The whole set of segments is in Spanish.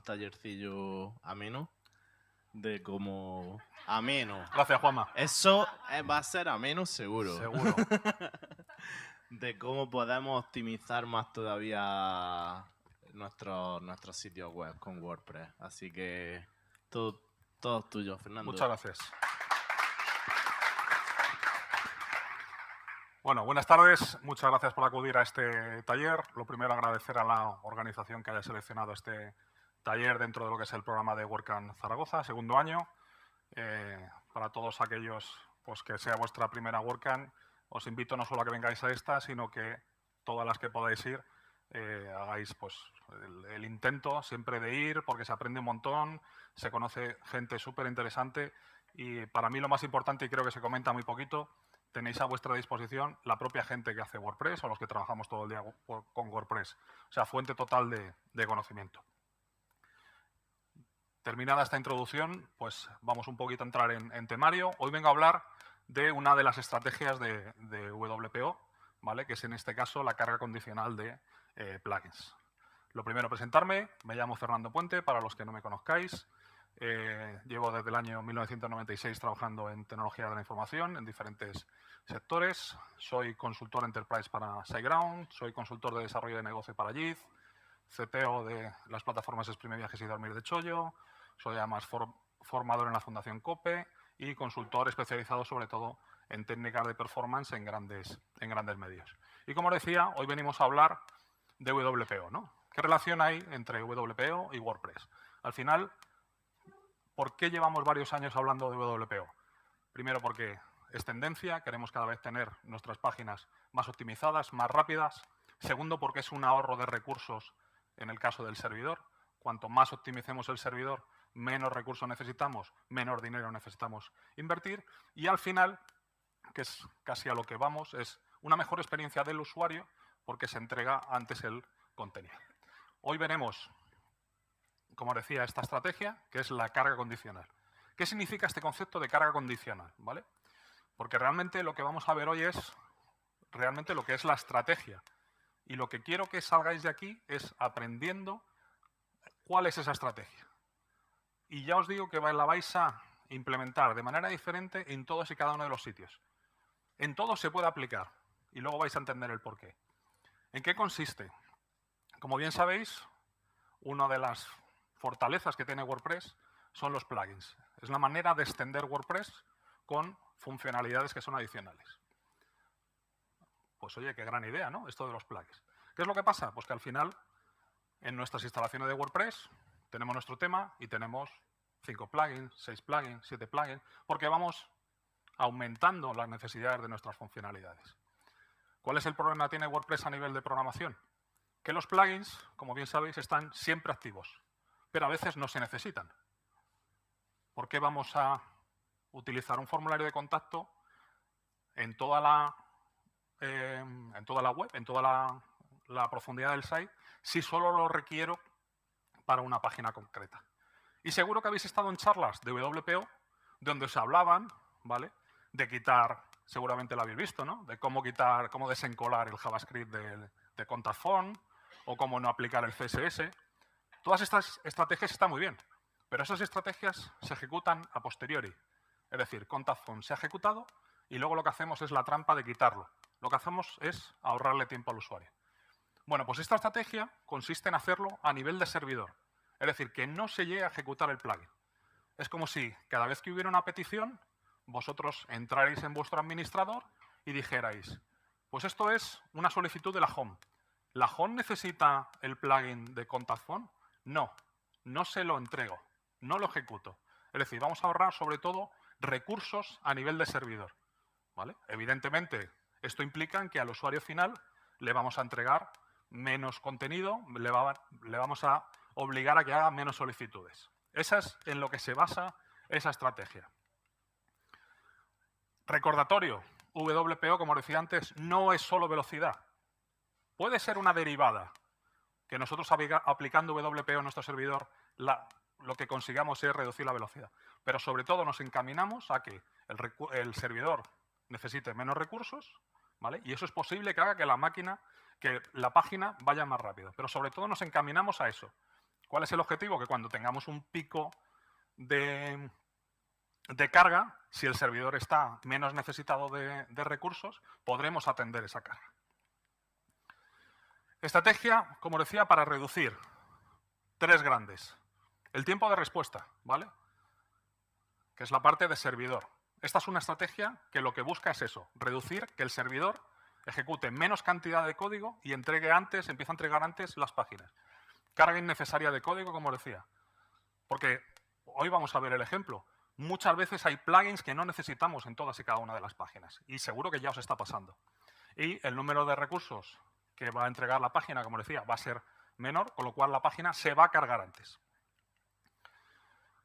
tallercillo ameno de cómo... Ameno. Gracias, Juanma. Eso va a ser ameno seguro. Seguro. De cómo podemos optimizar más todavía nuestros sitios web con WordPress. Así que todo tuyo, Fernando. Muchas gracias. Bueno, buenas tardes. Muchas gracias por acudir a este taller. Lo primero, agradecer a la organización que haya seleccionado este taller dentro de lo que es el programa de WordCamp Zaragoza, segundo año. Para todos aquellos pues, que sea vuestra primera WordCamp, os invito no solo a que vengáis a esta, sino que todas las que podáis ir, hagáis pues, el intento siempre de ir, porque se aprende un montón, se conoce gente súper interesante y para mí lo más importante, y creo que se comenta muy poquito, tenéis a vuestra disposición la propia gente que hace WordPress o los que trabajamos todo el día con WordPress. O sea, fuente total de conocimiento. Terminada esta introducción, pues vamos un poquito a entrar en temario. Hoy vengo a hablar de una de las estrategias de WPO, ¿vale? Que es en este caso la carga condicional de plugins. Lo primero, presentarme. Me llamo Fernando Puente, para los que no me conozcáis. Llevo desde el año 1996 trabajando en tecnología de la información en diferentes sectores. Soy consultor enterprise para SiteGround, soy consultor de desarrollo de negocio para JIT, CTO de las plataformas Exprime Viajes y Dormir de Chollo, soy además formador en la Fundación COPE y consultor especializado sobre todo en técnicas de performance en grandes medios. Y como decía, hoy venimos a hablar de WPO, ¿no? ¿Qué relación hay entre WPO y WordPress? Al final, ¿por qué llevamos varios años hablando de WPO? Primero porque es tendencia, queremos cada vez tener nuestras páginas más optimizadas, más rápidas. Segundo, porque es un ahorro de recursos en el caso del servidor. Cuanto más optimicemos el servidor, menos recursos necesitamos, menos dinero necesitamos invertir. Y al final, que es casi a lo que vamos, es una mejor experiencia del usuario porque se entrega antes el contenido. Hoy veremos, como decía, esta estrategia, que es la carga condicional. ¿Qué significa este concepto de carga condicional? ¿Vale? Porque realmente lo que vamos a ver hoy es realmente lo que es la estrategia. Y lo que quiero que salgáis de aquí es aprendiendo cuál es esa estrategia. Y ya os digo que la vais a implementar de manera diferente en todos y cada uno de los sitios. En todos se puede aplicar y luego vais a entender el porqué. ¿En qué consiste? Como bien sabéis, una de las fortalezas que tiene WordPress son los plugins. Es la manera de extender WordPress con funcionalidades que son adicionales. Pues oye, qué gran idea, ¿no? Esto de los plugins. ¿Qué es lo que pasa? Pues que al final, en nuestras instalaciones de WordPress, tenemos nuestro tema y tenemos 5 plugins, 6 plugins, 7 plugins, porque vamos aumentando las necesidades de nuestras funcionalidades. ¿Cuál es el problema que tiene WordPress a nivel de programación? Que los plugins, como bien sabéis, están siempre activos, pero a veces no se necesitan. ¿Por qué vamos a utilizar un formulario de contacto en toda la web, en toda la profundidad del site, si solo lo requiero para una página concreta? Y seguro que habéis estado en charlas de WPO donde os hablaban, ¿vale?, de quitar, seguramente lo habéis visto, ¿no?, de cómo desencolar el JavaScript de contact form o cómo no aplicar el CSS. Todas estas estrategias están muy bien, pero esas estrategias se ejecutan a posteriori. Es decir, contact form se ha ejecutado y luego lo que hacemos es la trampa de quitarlo. Lo que hacemos es ahorrarle tiempo al usuario. Bueno, pues esta estrategia consiste en hacerlo a nivel de servidor. Es decir, que no se llegue a ejecutar el plugin. Es como si cada vez que hubiera una petición, vosotros entrarais en vuestro administrador y dijerais, pues esto es una solicitud de la home. ¿La home necesita el plugin de contact form? No, no se lo entrego, no lo ejecuto. Es decir, vamos a ahorrar sobre todo recursos a nivel de servidor, ¿vale? Evidentemente, esto implica que al usuario final le vamos a entregar menos contenido, le vamos a obligar a que haga menos solicitudes. Esa es en lo que se basa esa estrategia. Recordatorio, WPO, como decía antes, no es solo velocidad. Puede ser una derivada, que nosotros aplicando WPO en nuestro servidor, lo que consigamos es reducir la velocidad. Pero sobre todo nos encaminamos a que el servidor necesite menos recursos, ¿vale? Y eso es posible que haga que la página vaya más rápido. Pero sobre todo nos encaminamos a eso, ¿Cuál es el objetivo? Que cuando tengamos un pico de carga, si el servidor está menos necesitado de recursos, podremos atender esa carga. Estrategia, como decía, para reducir. 3 grandes. El tiempo de respuesta, ¿vale? Que es la parte de servidor. Esta es una estrategia que lo que busca es eso, reducir que el servidor ejecute menos cantidad de código y empiece a entregar antes las páginas. Carga innecesaria de código, como decía. Porque hoy vamos a ver el ejemplo. Muchas veces hay plugins que no necesitamos en todas y cada una de las páginas. Y seguro que ya os está pasando. Y el número de recursos que va a entregar la página, como decía, va a ser menor, con lo cual la página se va a cargar antes.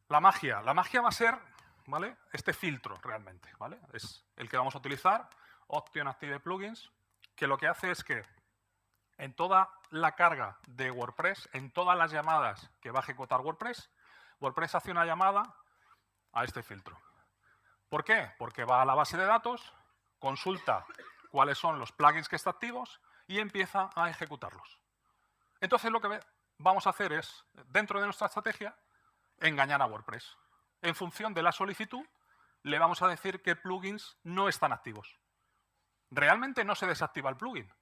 La magia va a ser, ¿vale?, este filtro realmente, ¿vale? Es el que vamos a utilizar, Option Active Plugins, que lo que hace es que en toda la carga de WordPress, en todas las llamadas que va a ejecutar WordPress, WordPress hace una llamada a este filtro. ¿Por qué? Porque va a la base de datos, consulta cuáles son los plugins que están activos y empieza a ejecutarlos. Entonces lo que vamos a hacer es, dentro de nuestra estrategia, engañar a WordPress. En función de la solicitud, le vamos a decir que plugins no están activos. Realmente no se desactiva el plugin.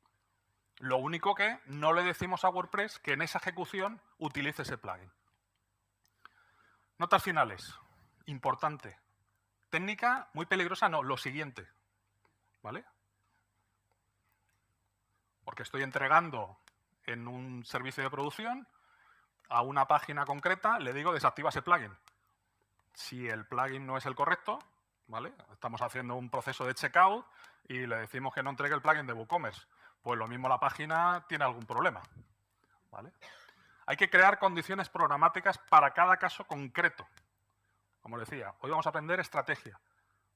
Lo único que no le decimos a WordPress que en esa ejecución utilice ese plugin. Notas finales. Importante. Técnica muy peligrosa, no, lo siguiente. ¿Vale? Porque estoy entregando en un servicio de producción a una página concreta, le digo desactiva ese plugin. Si el plugin no es el correcto, ¿vale?, estamos haciendo un proceso de checkout y le decimos que no entregue el plugin de WooCommerce, pues lo mismo la página tiene algún problema, ¿vale? Hay que crear condiciones programáticas para cada caso concreto. Como decía, hoy vamos a aprender estrategia.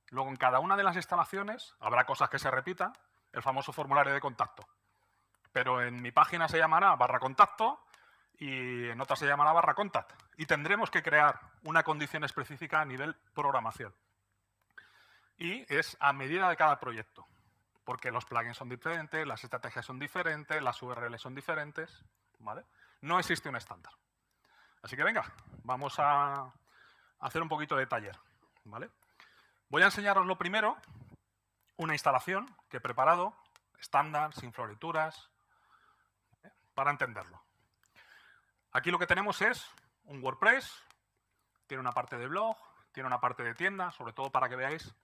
Luego, en cada una de las instalaciones habrá cosas que se repitan, el famoso formulario de contacto. Pero en mi página se llamará /contacto y en otra se llamará /contact. Y tendremos que crear una condición específica a nivel programación. Y es a medida de cada proyecto. Porque los plugins son diferentes, las estrategias son diferentes, las URLs son diferentes, ¿vale? No existe un estándar. Así que venga, vamos a hacer un poquito de taller, ¿vale? Voy a enseñaros lo primero, una instalación que he preparado, estándar, sin florituras, para entenderlo. Aquí lo que tenemos es un WordPress, tiene una parte de blog, tiene una parte de tienda, sobre todo para que veáis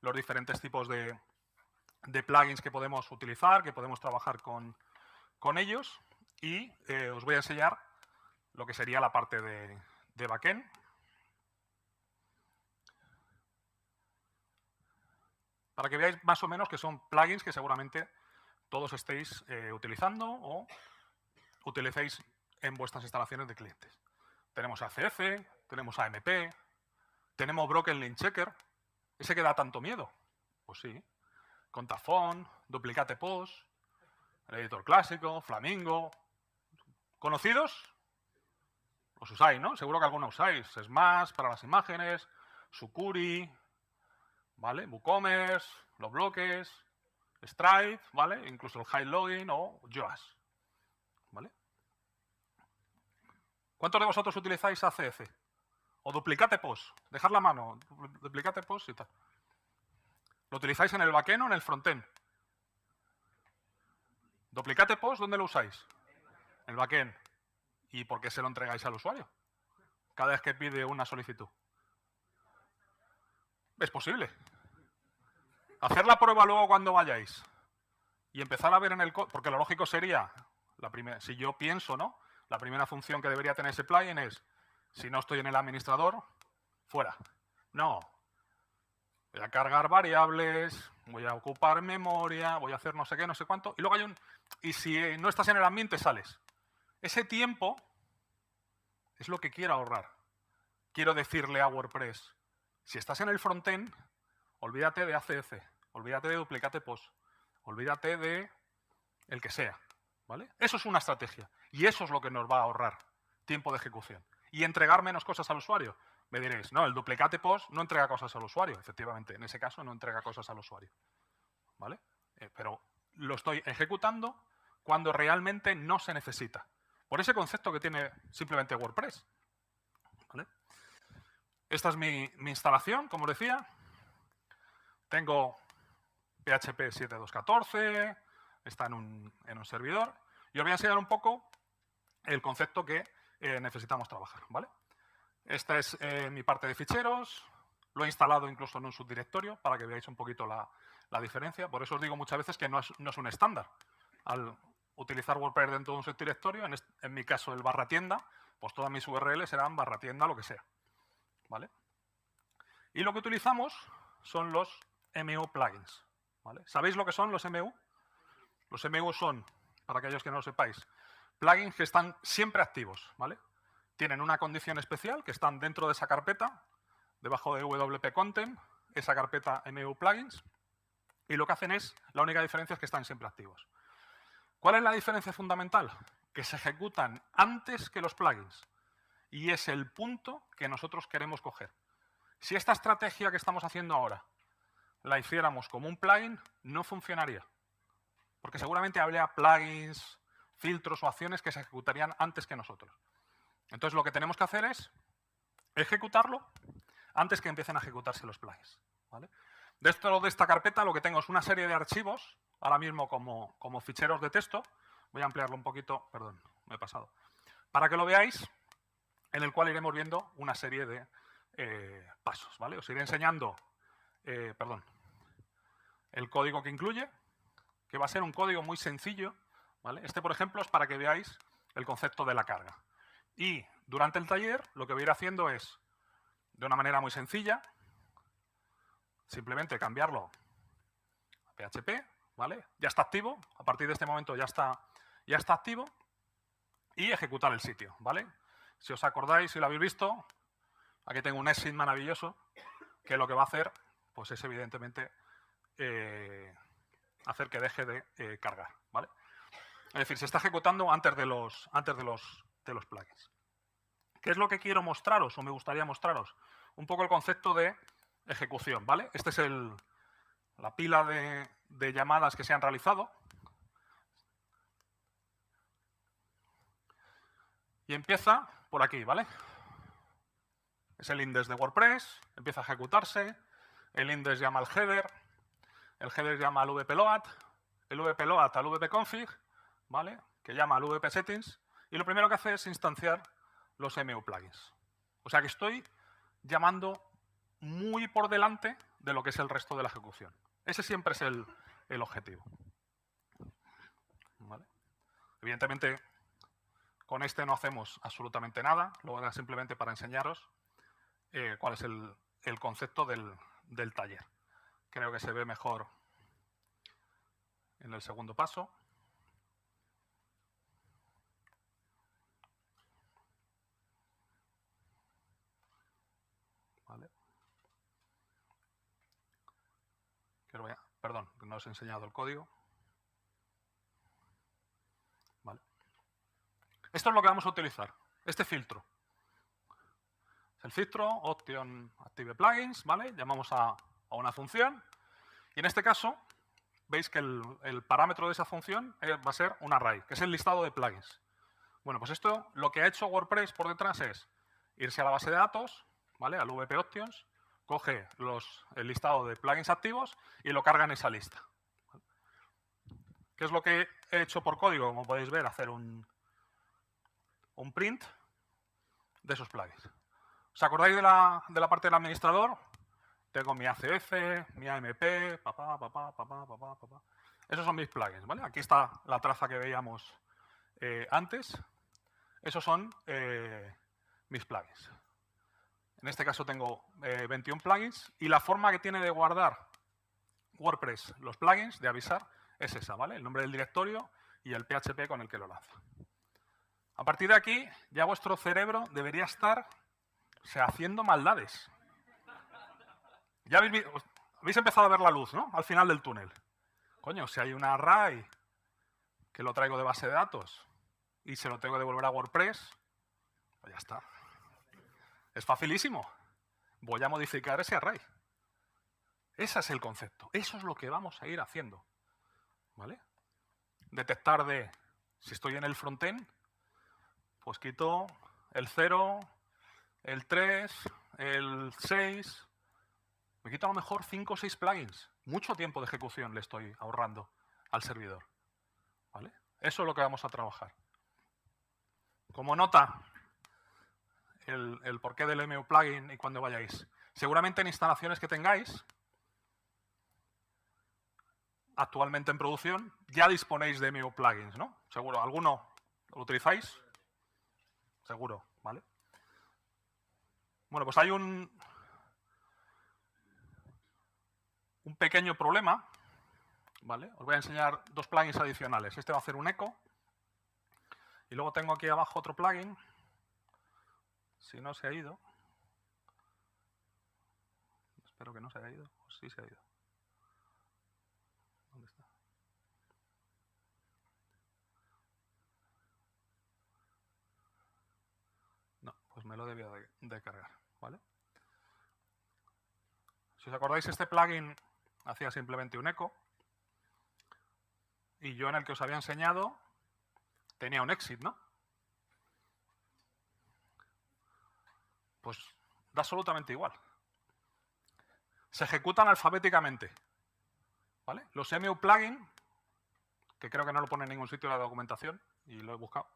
los diferentes tipos de plugins que podemos utilizar, que podemos trabajar con ellos. Y os voy a enseñar lo que sería la parte de backend. Para que veáis más o menos que son plugins que seguramente todos estéis utilizando o utilicéis en vuestras instalaciones de clientes. Tenemos ACF, tenemos AMP, tenemos Broken Link Checker. ¿Ese que da tanto miedo? Pues sí. Contafont, Duplicate Post, el editor clásico, Flamingo. ¿Conocidos? Los usáis, ¿no? Seguro que algunos usáis. Smash para las imágenes, Sucuri, ¿vale? WooCommerce, los bloques, Stripe, ¿vale? Incluso el High Login o Yoast, ¿vale? ¿Cuántos de vosotros utilizáis ACF? O Duplicate Post. Dejad la mano. Duplicate Post y tal. ¿Lo utilizáis en el backend o en el frontend? Duplicate Post, ¿dónde lo usáis? En el backend. ¿Y por qué se lo entregáis al usuario? Cada vez que pide una solicitud. Es posible. Hacer la prueba luego cuando vayáis y empezar a ver en el código, porque lo lógico sería, si yo pienso, ¿no?, la primera función que debería tener ese plugin es, si no estoy en el administrador, fuera. No. Voy a cargar variables, voy a ocupar memoria, voy a hacer no sé qué, no sé cuánto, y luego hay y si no estás en el ambiente, sales. Ese tiempo es lo que quiero ahorrar. Quiero decirle a WordPress, si estás en el frontend, olvídate de ACF, olvídate de Duplicate Post, olvídate de el que sea, ¿vale? Eso es una estrategia y eso es lo que nos va a ahorrar tiempo de ejecución. Y entregar menos cosas al usuario. Me diréis, no, el Duplicate Post no entrega cosas al usuario. Efectivamente, en ese caso no entrega cosas al usuario, ¿vale? Pero lo estoy ejecutando cuando realmente no se necesita. por ese concepto que tiene simplemente WordPress. ¿Vale? Esta es mi instalación, como os decía. Tengo PHP 7.2.14, está en un servidor. Y os voy a enseñar un poco el concepto que necesitamos trabajar. ¿Vale? Esta es mi parte de ficheros. Lo he instalado incluso en un subdirectorio para que veáis un poquito la diferencia. Por eso os digo muchas veces que no es un estándar. Al utilizar WordPress dentro de un subdirectorio, en mi caso el barra tienda, pues todas mis URLs serán barra tienda, lo que sea. ¿Vale? Y lo que utilizamos son los MU plugins. ¿Vale? ¿Sabéis lo que son los MU? Los MU son, para aquellos que no lo sepáis, plugins que están siempre activos. ¿Vale? Tienen una condición especial, que están dentro de esa carpeta, debajo de WP Content, esa carpeta MU plugins, y lo que hacen es, la única diferencia es que están siempre activos. ¿Cuál es la diferencia fundamental? Que se ejecutan antes que los plugins. Y es el punto que nosotros queremos coger. Si esta estrategia que estamos haciendo ahora la hiciéramos como un plugin, no funcionaría. Porque seguramente habría plugins, filtros o acciones que se ejecutarían antes que nosotros. Entonces, lo que tenemos que hacer es ejecutarlo antes que empiecen a ejecutarse los plugins. ¿Vale? Dentro de esta carpeta lo que tengo es una serie de archivos, ahora mismo como ficheros de texto. Voy a ampliarlo un poquito, perdón, me he pasado. Para que lo veáis, en el cual iremos viendo una serie de pasos. ¿Vale? Os iré enseñando el código que incluye, que va a ser un código muy sencillo. ¿Vale? Este, por ejemplo, es para que veáis el concepto de la carga. Y durante el taller lo que voy a ir haciendo es, de una manera muy sencilla, simplemente cambiarlo a PHP, ¿vale? Ya está activo, a partir de este momento ya está activo, y ejecutar el sitio, ¿vale? Si os acordáis, si lo habéis visto, aquí tengo un exit maravilloso, que lo que va a hacer, pues es evidentemente hacer que deje de cargar, ¿vale? Es decir, se está ejecutando antes de los plugins. ¿Qué es lo que quiero mostraros o me gustaría mostraros? Un poco el concepto de ejecución, ¿vale? Esta es la pila de llamadas que se han realizado. Y empieza por aquí, ¿vale? Es el index de WordPress, empieza a ejecutarse, el index llama al header, el header llama al vpload, el vpload al vpconfig, ¿vale? Que llama al vpsettings, y lo primero que hace es instanciar los MU plugins. O sea que estoy llamando muy por delante de lo que es el resto de la ejecución. Ese siempre es el objetivo. ¿Vale? Evidentemente, con este no hacemos absolutamente nada, lo era simplemente para enseñaros cuál es el concepto del taller. Creo que se ve mejor en el segundo paso. ¿Vale? Perdón, no os he enseñado el código. ¿Vale? Esto es lo que vamos a utilizar, este filtro. Es el filtro Option Active Plugins, ¿vale? Llamamos a una función y en este caso veis que el parámetro de esa función va a ser un array, que es el listado de plugins. Bueno, pues esto lo que ha hecho WordPress por detrás es irse a la base de datos, ¿vale? Al WP Options, coge el listado de plugins activos y lo carga en esa lista. ¿Qué es lo que he hecho por código? Como podéis ver, hacer un print de esos plugins. ¿Os acordáis de la parte del administrador? Tengo mi ACF, mi AMP, Esos son mis plugins, ¿vale? Aquí está la traza que veíamos antes. Esos son mis plugins. En este caso tengo 21 plugins y la forma que tiene de guardar WordPress los plugins, de avisar, es esa, ¿vale? El nombre del directorio y el PHP con el que lo lanza. A partir de aquí, ya vuestro cerebro debería estar haciendo maldades. Ya habéis empezado a ver la luz, ¿no? Al final del túnel. Coño, si hay un array que lo traigo de base de datos y se lo tengo que devolver a WordPress, pues ya está. Es facilísimo. Voy a modificar ese array. Ese es el concepto. Eso es lo que vamos a ir haciendo. ¿Vale? Detectar si estoy en el frontend, Pues quito el 0, el 3, el 6. Me quito a lo mejor 5 o 6 plugins. Mucho tiempo de ejecución le estoy ahorrando al servidor. ¿Vale? Eso es lo que vamos a trabajar. Como nota, el porqué del MU plugin y cuando vayáis. Seguramente en instalaciones que tengáis, actualmente en producción, ya disponéis de MU plugins, ¿no? Seguro. ¿Alguno lo utilizáis? Seguro, ¿vale? Bueno, pues hay un pequeño problema, ¿vale? Os voy a enseñar 2 plugins adicionales. Este va a hacer un eco. Y luego tengo aquí abajo otro plugin. Si no se ha ido. Espero que no se haya ido. Pues sí se ha ido. ¿Dónde está? No, pues me lo debía de cargar, ¿vale? Si os acordáis, este plugin hacía simplemente un eco. Y yo en el que os había enseñado tenía un exit, ¿no? Pues da absolutamente igual. Se ejecutan alfabéticamente, ¿vale? Los MU plugin, que creo que no lo pone en ningún sitio en la documentación, y lo he buscado,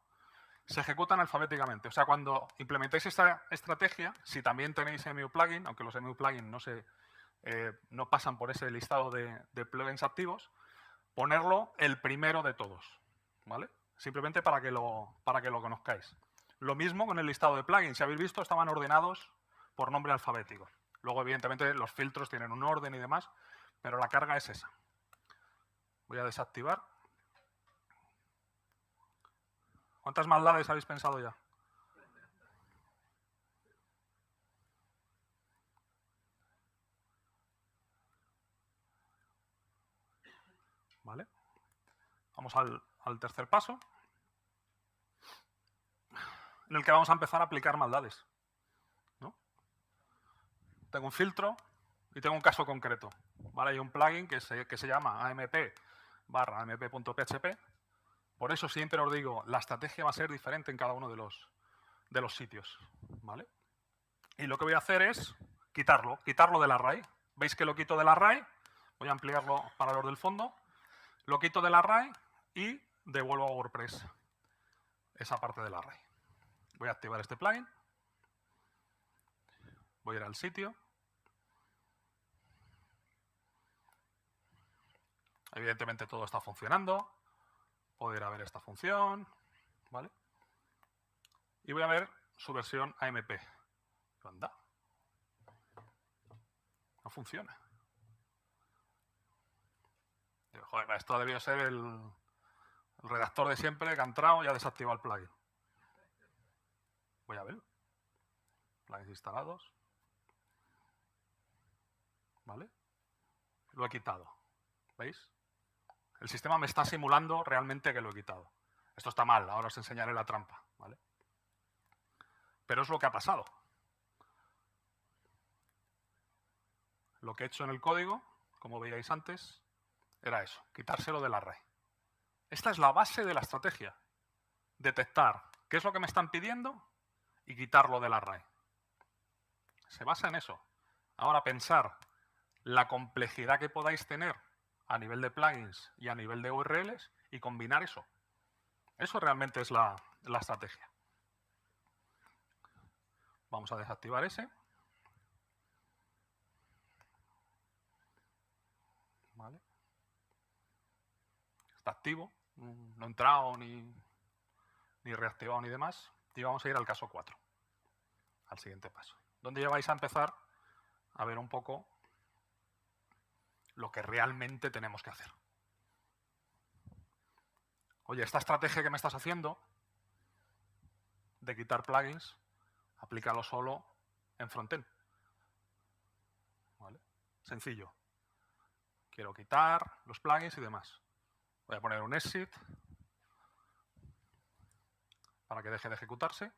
se ejecutan alfabéticamente. O sea, cuando implementéis esta estrategia, si también tenéis MU plugin, aunque los MU plugin no pasan por ese listado de plugins activos, ponerlo el primero de todos, ¿vale? Simplemente para que lo conozcáis. Lo mismo con el listado de plugins. Si habéis visto, estaban ordenados por nombre alfabético. Luego, evidentemente, los filtros tienen un orden y demás, pero la carga es esa. Voy a desactivar. ¿Cuántas maldades habéis pensado ya? ¿Vale? Vamos al tercer paso, en el que vamos a empezar a aplicar maldades, ¿no? Tengo un filtro y tengo un caso concreto, ¿vale? Hay un plugin que se llama amp/amp.php. Por eso siempre os digo, la estrategia va a ser diferente en cada uno de los sitios, ¿vale? Y lo que voy a hacer es quitarlo del array. ¿Veis que lo quito del array? Voy a ampliarlo para los del fondo. Lo quito del array y devuelvo a WordPress esa parte del array. Voy a activar este plugin. Voy a ir al sitio. Evidentemente todo está funcionando. Puedo ir a ver esta función, ¿vale? Y voy a ver su versión AMP. Anda. No funciona. Digo, joder, esto debió ser el redactor de siempre que ha entrado y ha desactivado el plugin. Voy a ver. Plugins instalados. ¿Vale? Lo he quitado. ¿Veis? El sistema me está simulando realmente que lo he quitado. Esto está mal, ahora os enseñaré la trampa, ¿vale? Pero es lo que ha pasado. Lo que he hecho en el código, como veíais antes, era eso, quitárselo del array. Esta es la base de la estrategia. Detectar qué es lo que me están pidiendo y quitarlo del array. Se basa en eso. Ahora pensar la complejidad que podáis tener a nivel de plugins y a nivel de URLs y combinar eso. Eso realmente es la estrategia. Vamos a desactivar ese. ¿Vale? Está activo, no he entrado ni reactivado ni demás. Y vamos a ir al caso 4, al siguiente paso, donde ya vais a empezar a ver un poco lo que realmente tenemos que hacer. Oye, esta estrategia que me estás haciendo de quitar plugins, aplícalo solo en frontend. ¿Vale? Sencillo. Quiero quitar los plugins y demás. Voy a poner un exit para que deje de ejecutarse.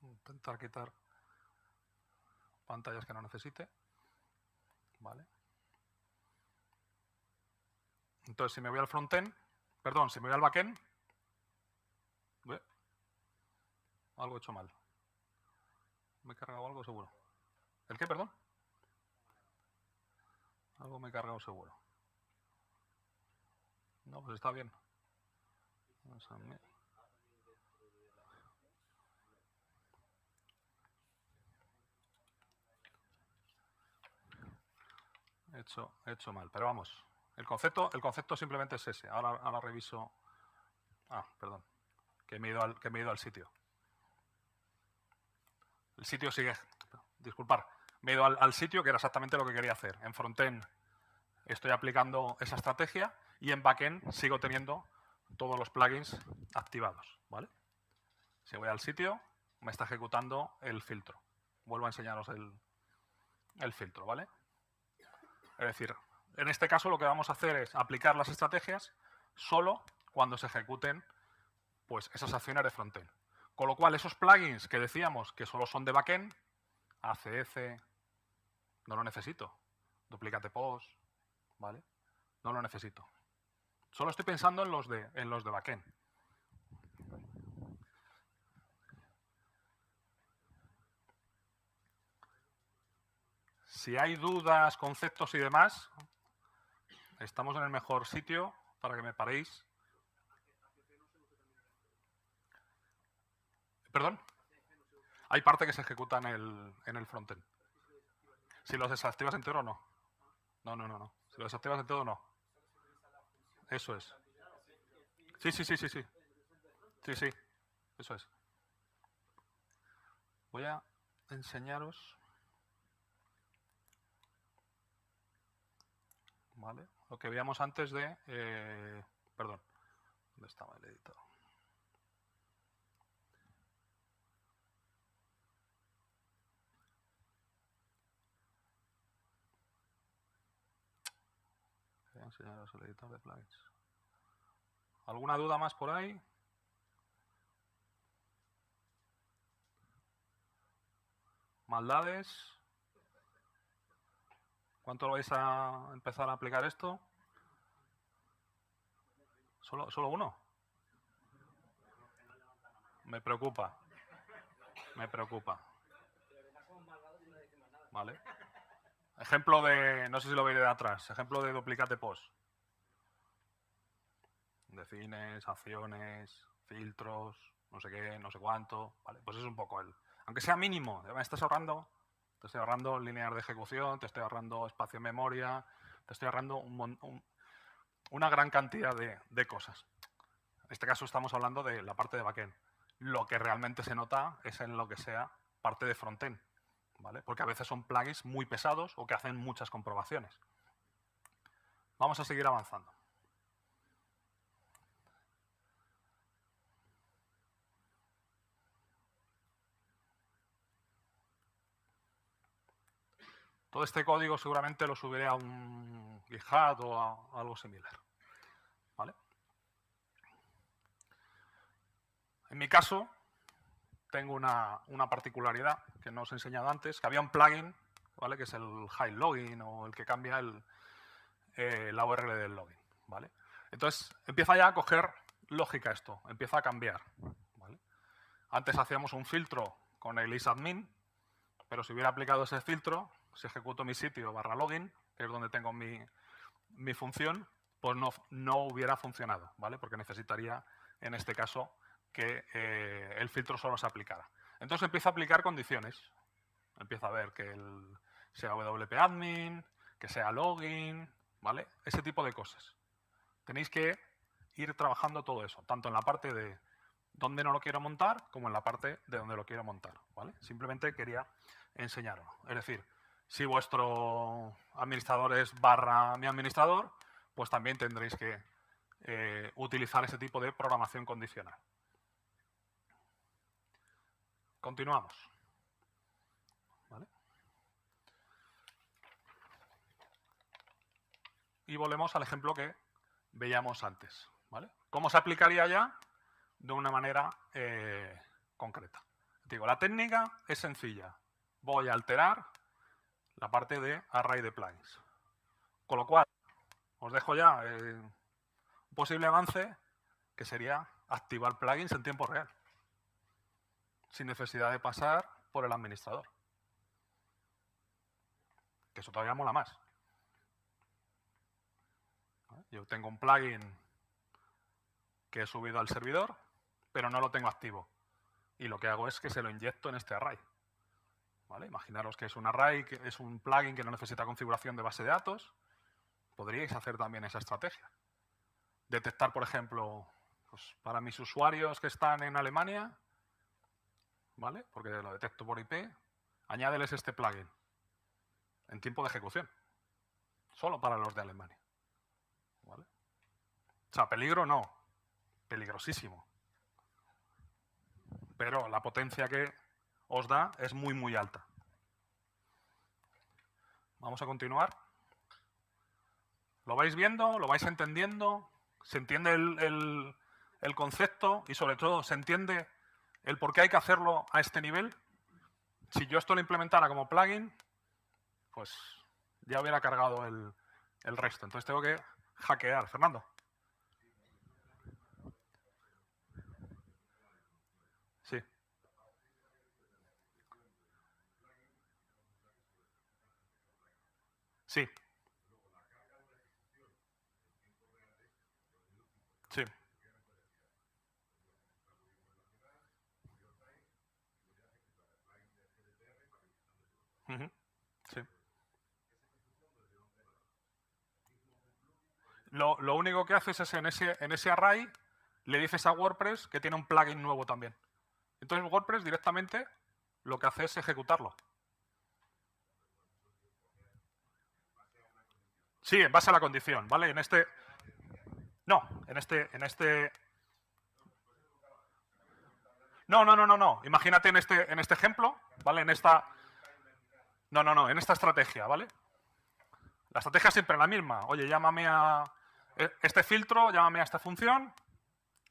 Intentar quitar pantallas que no necesite. ¿Vale? Entonces, si me voy al frontend, perdón, si me voy al backend, algo he hecho mal. ¿Me he cargado algo seguro? ¿El qué, perdón? Algo me he cargado seguro. No, pues está bien. He hecho mal, pero vamos. El concepto simplemente es ese. Ahora reviso. Ah, perdón. Que me he ido al sitio. El sitio sigue. Disculpar. Me he ido al sitio que era exactamente lo que quería hacer. En frontend estoy aplicando esa estrategia y en backend sigo teniendo todos los plugins activados, ¿vale? Si voy al sitio, me está ejecutando el filtro. Vuelvo a enseñaros el filtro, ¿vale? Es decir, en este caso lo que vamos a hacer es aplicar las estrategias solo cuando se ejecuten pues, esas acciones de frontend. Con lo cual, esos plugins que decíamos que solo son de backend, ACF, no lo necesito. Duplicate post, ¿vale? No lo necesito. Solo estoy pensando en los de backend. Si hay dudas, conceptos y demás, estamos en el mejor sitio para que me paréis. ¿Perdón? Hay parte que se ejecuta en el frontend. Si los desactivas entero, no. No. Si los desactivas entero, no. Eso es. Sí. Sí. Eso es. Voy a enseñaros. ¿Vale? Lo que veíamos antes de... perdón. ¿Dónde estaba el editor? Voy a enseñaros el editor de plugins. ¿Alguna duda más por ahí? ¿Maldades? ¿Cuánto vais a empezar a aplicar esto? ¿Solo uno? Me preocupa. Vale. Ejemplo de, no sé si lo veis de atrás, ejemplo de duplicate post. Defines, acciones, filtros, no sé qué, no sé cuánto. Vale, pues es un poco el... Aunque sea mínimo, me estás ahorrando, te estoy ahorrando líneas de ejecución, te estoy ahorrando espacio en memoria, te estoy ahorrando una gran cantidad de cosas. En este caso estamos hablando de la parte de backend. Lo que realmente se nota es en lo que sea parte de frontend, ¿vale? Porque a veces son plugins muy pesados o que hacen muchas comprobaciones. Vamos a seguir avanzando. Todo este código seguramente lo subiré a un GitHub o a algo similar, ¿vale? En mi caso, tengo una particularidad que no os he enseñado antes, que había un plugin, ¿vale? Que es el hide login o el que cambia la URL del login, ¿vale? Entonces, empieza ya a coger lógica esto, empieza a cambiar, ¿vale? Antes hacíamos un filtro con el isadmin, pero si hubiera aplicado ese filtro, si ejecuto mi sitio /login, que es donde tengo mi función, pues no hubiera funcionado, ¿vale? Porque necesitaría, en este caso, que el filtro solo se aplicara. Entonces empieza a aplicar condiciones. Empieza a ver que sea wp-admin, que sea login, ¿vale? Ese tipo de cosas. Tenéis que ir trabajando todo eso, tanto en la parte de dónde no lo quiero montar, como en la parte de dónde lo quiero montar, ¿vale? Simplemente quería enseñarlo. Es decir, si vuestro administrador es /mi administrador, pues también tendréis que utilizar ese tipo de programación condicional. Continuamos. ¿Vale? Y volvemos al ejemplo que veíamos antes, ¿vale? ¿Cómo se aplicaría ya? De una manera concreta. Digo, la técnica es sencilla. Voy a alterar la parte de array de plugins. Con lo cual, os dejo ya un posible avance que sería activar plugins en tiempo real, sin necesidad de pasar por el administrador. Que eso todavía mola más. Yo tengo un plugin que he subido al servidor, pero no lo tengo activo. Y lo que hago es que se lo inyecto en este array. ¿Vale? Imaginaros que es un array, que es un plugin que no necesita configuración de base de datos. Podríais hacer también esa estrategia. Detectar, por ejemplo, pues para mis usuarios que están en Alemania, ¿vale? Porque lo detecto por IP, añádeles este plugin en tiempo de ejecución. Solo para los de Alemania. ¿Vale? O sea, peligro no. Peligrosísimo. Pero la potencia que os da es muy, muy alta. Vamos a continuar. ¿Lo vais viendo? ¿Lo vais entendiendo? ¿Se entiende el concepto? Y sobre todo, ¿se entiende el por qué hay que hacerlo a este nivel? Si yo esto lo implementara como plugin, pues ya hubiera cargado el resto. Entonces tengo que hackear. Fernando. Sí. Sí. Sí. Uh-huh. Sí. Lo único que haces es en ese array le dices a WordPress que tiene un plugin nuevo también. Entonces WordPress directamente lo que hace es ejecutarlo. Sí, en base a la condición, ¿vale? No. No. Imagínate en este ejemplo, ¿vale? En esta estrategia, ¿vale? La estrategia es siempre la misma. Oye, llámame a este filtro, llámame a esta función,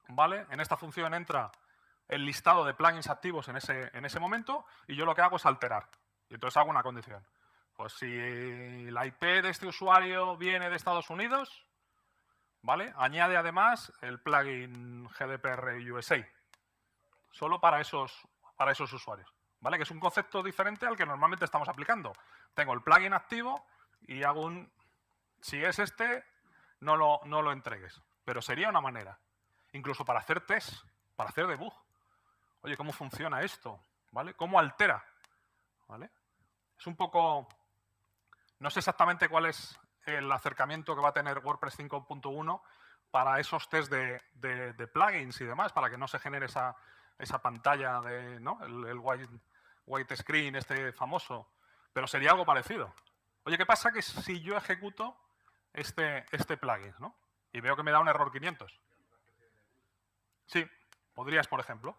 ¿vale? En esta función entra el listado de plugins activos en ese momento y yo lo que hago es alterar. Y entonces hago una condición. Pues si la IP de este usuario viene de Estados Unidos, ¿vale? Añade además el plugin GDPR USA. Solo para esos usuarios, ¿vale? Que es un concepto diferente al que normalmente estamos aplicando. Tengo el plugin activo y hago un... Si es este, no lo entregues. Pero sería una manera. Incluso para hacer test, para hacer debug. Oye, ¿cómo funciona esto? ¿Vale? ¿Cómo altera? ¿Vale? Es un poco... No sé exactamente cuál es el acercamiento que va a tener WordPress 5.1 para esos test de plugins y demás, para que no se genere esa pantalla de, ¿no? el white screen este famoso. Pero sería algo parecido. Oye, ¿qué pasa que si yo ejecuto este plugin, ¿no? Y veo que me da un error 500? Sí, podrías, por ejemplo.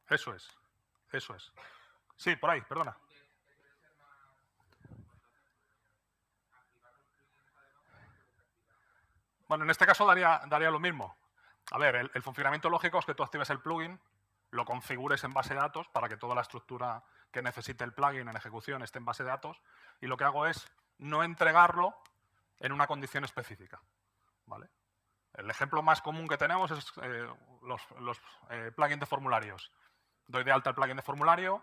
Eso es. Sí, por ahí, perdona. Bueno, en este caso daría lo mismo. A ver, el funcionamiento lógico es que tú actives el plugin, lo configures en base de datos para que toda la estructura que necesite el plugin en ejecución esté en base de datos, y lo que hago es no entregarlo en una condición específica. ¿Vale? El ejemplo más común que tenemos es los plugins de formularios. Doy de alta el plugin de formulario,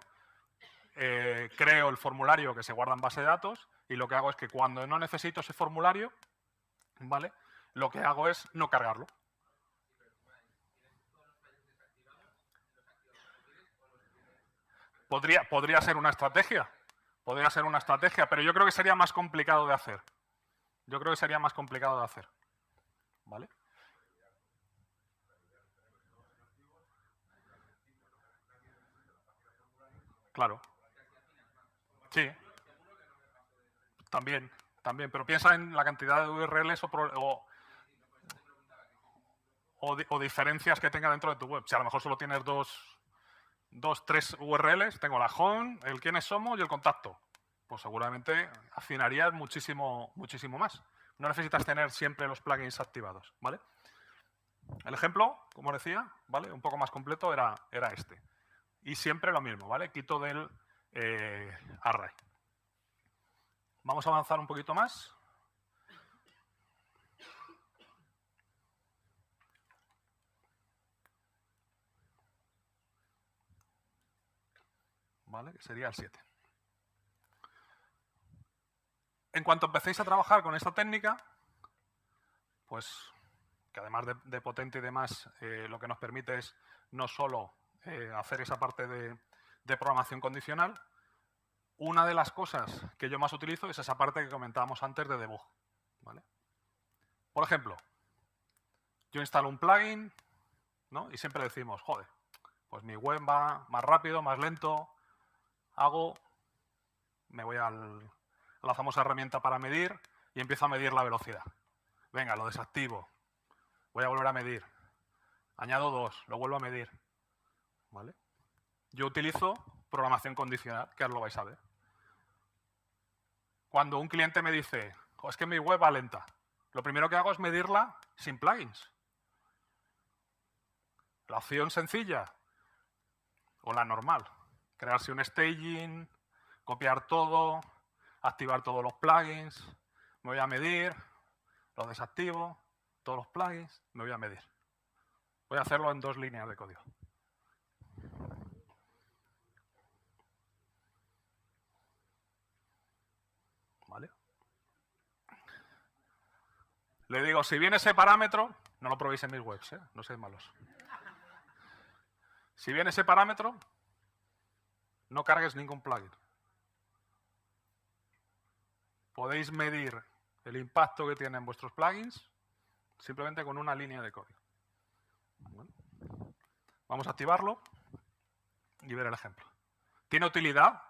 creo el formulario que se guarda en base de datos, y lo que hago es que cuando no necesito ese formulario, ¿vale? Lo que hago es no cargarlo. Podría ser una estrategia. Pero yo creo que sería más complicado de hacer. ¿Vale? Claro. Sí. También. Pero piensa en la cantidad de URLs o diferencias que tenga dentro de tu web. Si a lo mejor solo tienes tres URLs, tengo la home, el quiénes somos y el contacto. Pues seguramente afinarías muchísimo más. No necesitas tener siempre los plugins activados, ¿vale? El ejemplo, como decía, ¿vale? Un poco más completo era este. Y siempre lo mismo, ¿vale? Quito del array. Vamos a avanzar un poquito más. ¿vale? Que sería el 7. En cuanto empecéis a trabajar con esta técnica, pues que además de potente y demás, lo que nos permite es no solo hacer esa parte de programación condicional. Una de las cosas que yo más utilizo es esa parte que comentábamos antes de debug, ¿vale? Por ejemplo, yo instalo un plugin, ¿no? Y siempre decimos, joder, pues mi web va más rápido, más lento, me voy a la famosa herramienta para medir y empiezo a medir la velocidad. Venga, lo desactivo, voy a volver a medir, añado 2, lo vuelvo a medir, ¿vale? Yo utilizo programación condicional, que ahora lo vais a ver. Cuando un cliente me dice, es que mi web va lenta, lo primero que hago es medirla sin plugins. La opción sencilla o la normal, crearse un staging, copiar todo, activar todos los plugins, me voy a medir, lo desactivo, todos los plugins, me voy a medir. Voy a hacerlo en 2 líneas de código. ¿Vale? Le digo, si viene ese parámetro, no lo probéis en mis webs, no seáis malos. Si viene ese parámetro, no cargues ningún plugin. Podéis medir el impacto que tienen vuestros plugins simplemente con una línea de código. Bueno, vamos a activarlo y ver el ejemplo. ¿Tiene utilidad?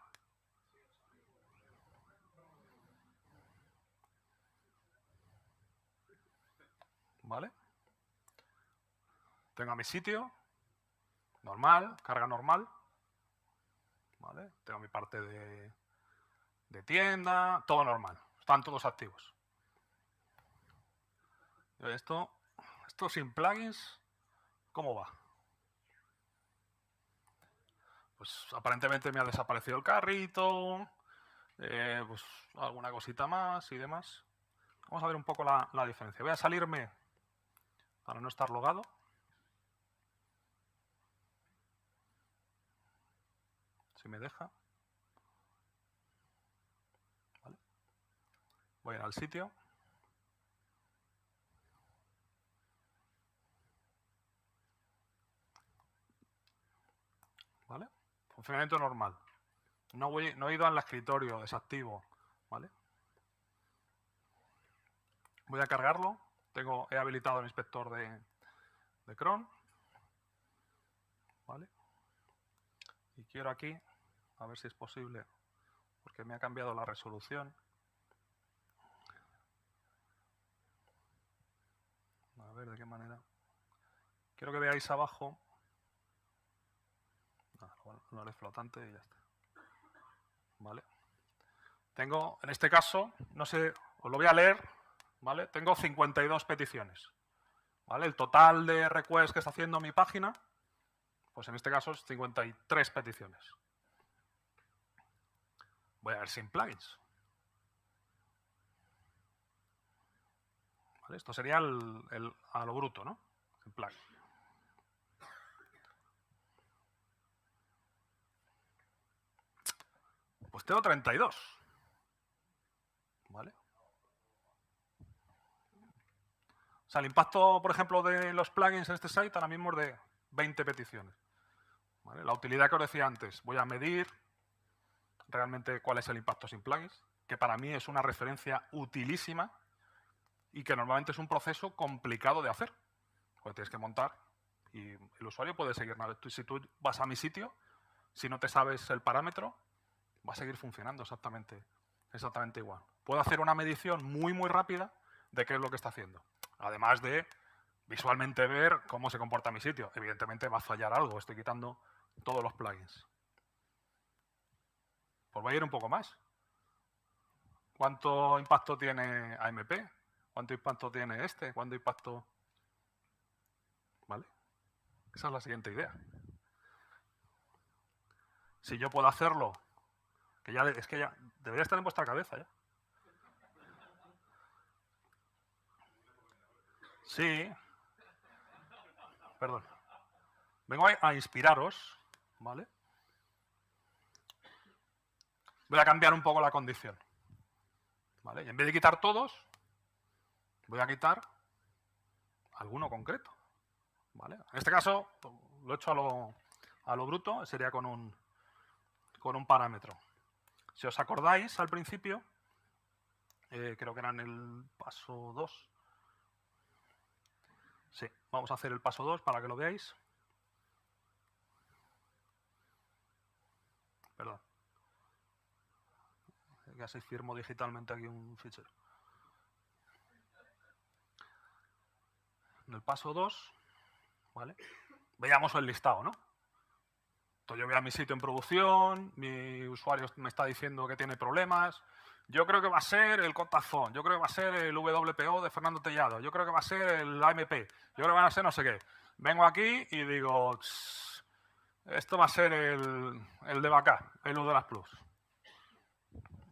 ¿Vale? Tengo mi sitio, normal, carga normal. ¿Vale? Tengo mi parte de tienda, todo normal. Están todos activos. Esto sin plugins, ¿cómo va? Pues aparentemente me ha desaparecido el carrito, pues alguna cosita más y demás. Vamos a ver un poco la diferencia. Voy a salirme para no estar logado. Si me deja. ¿Vale? Voy a ir al sitio. ¿Vale? Funcionamiento normal. No he ido al escritorio, desactivo. ¿Vale? Voy a cargarlo. He habilitado el inspector de cron. ¿Vale? Y quiero aquí, a ver si es posible, porque me ha cambiado la resolución. A ver de qué manera. Quiero que veáis abajo. Lo haré flotante y ya está. ¿Vale? Tengo, en este caso, no sé, os lo voy a leer, ¿vale? Tengo 52 peticiones. ¿Vale? El total de requests que está haciendo mi página, pues en este caso es 53 peticiones. Voy a ver sin plugins. ¿Vale? Esto sería a lo bruto, ¿no? Sin plugins. Pues tengo 32. ¿Vale? O sea, el impacto, por ejemplo, de los plugins en este site ahora mismo es de 20 peticiones. ¿Vale? La utilidad que os decía antes, voy a medir realmente cuál es el impacto sin plugins, que para mí es una referencia utilísima y que normalmente es un proceso complicado de hacer. Porque tienes que montar y el usuario puede seguir. Si tú vas a mi sitio, si no te sabes el parámetro, va a seguir funcionando exactamente igual. Puedo hacer una medición muy, muy rápida de qué es lo que está haciendo. Además de visualmente ver cómo se comporta mi sitio. Evidentemente va a fallar algo, estoy quitando todos los plugins. Pues voy a ir un poco más. ¿Cuánto impacto tiene AMP? ¿Cuánto impacto tiene este? ¿Cuánto impacto...? ¿Vale? Esa es la siguiente idea. Si yo puedo hacerlo, es que ya debería estar en vuestra cabeza ya. Sí. Perdón. Vengo a inspiraros, ¿vale? voy a cambiar un poco la condición. ¿Vale? Y en vez de quitar todos, voy a quitar alguno concreto. ¿Vale? En este caso, lo he hecho a lo bruto, sería con un parámetro. Si os acordáis, al principio, creo que era en el paso 2. Sí, vamos a hacer el paso 2 para que lo veáis. Perdón. Casi firmo digitalmente aquí un fichero. En el paso 2, ¿vale? Veamos el listado, ¿no? Entonces yo voy a mi sitio en producción, mi usuario me está diciendo que tiene problemas. Yo creo que va a ser el Cotazón, yo creo que va a ser el WPO de Fernando Tellado, yo creo que va a ser el AMP, yo creo que van a ser no sé qué. Vengo aquí y digo, esto va a ser el de Bacá, el U de las Plus.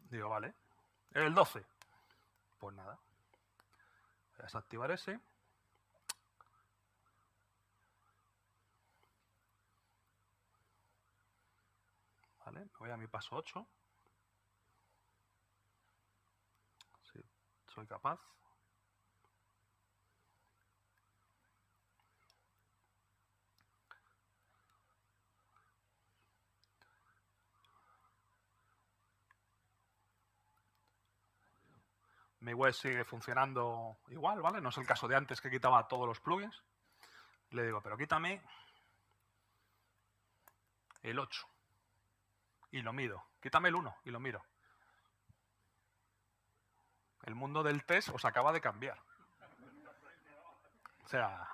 Digo, vale. El 12. Pues nada. Voy a desactivar ese. Vale, me voy a mi paso 8. Si soy capaz. Mi web sigue funcionando igual, ¿vale? No es el caso de antes que quitaba todos los plugins. Le digo, pero quítame el 8. Y lo mido. Quítame el 1 y lo miro. El mundo del test os acaba de cambiar. O sea,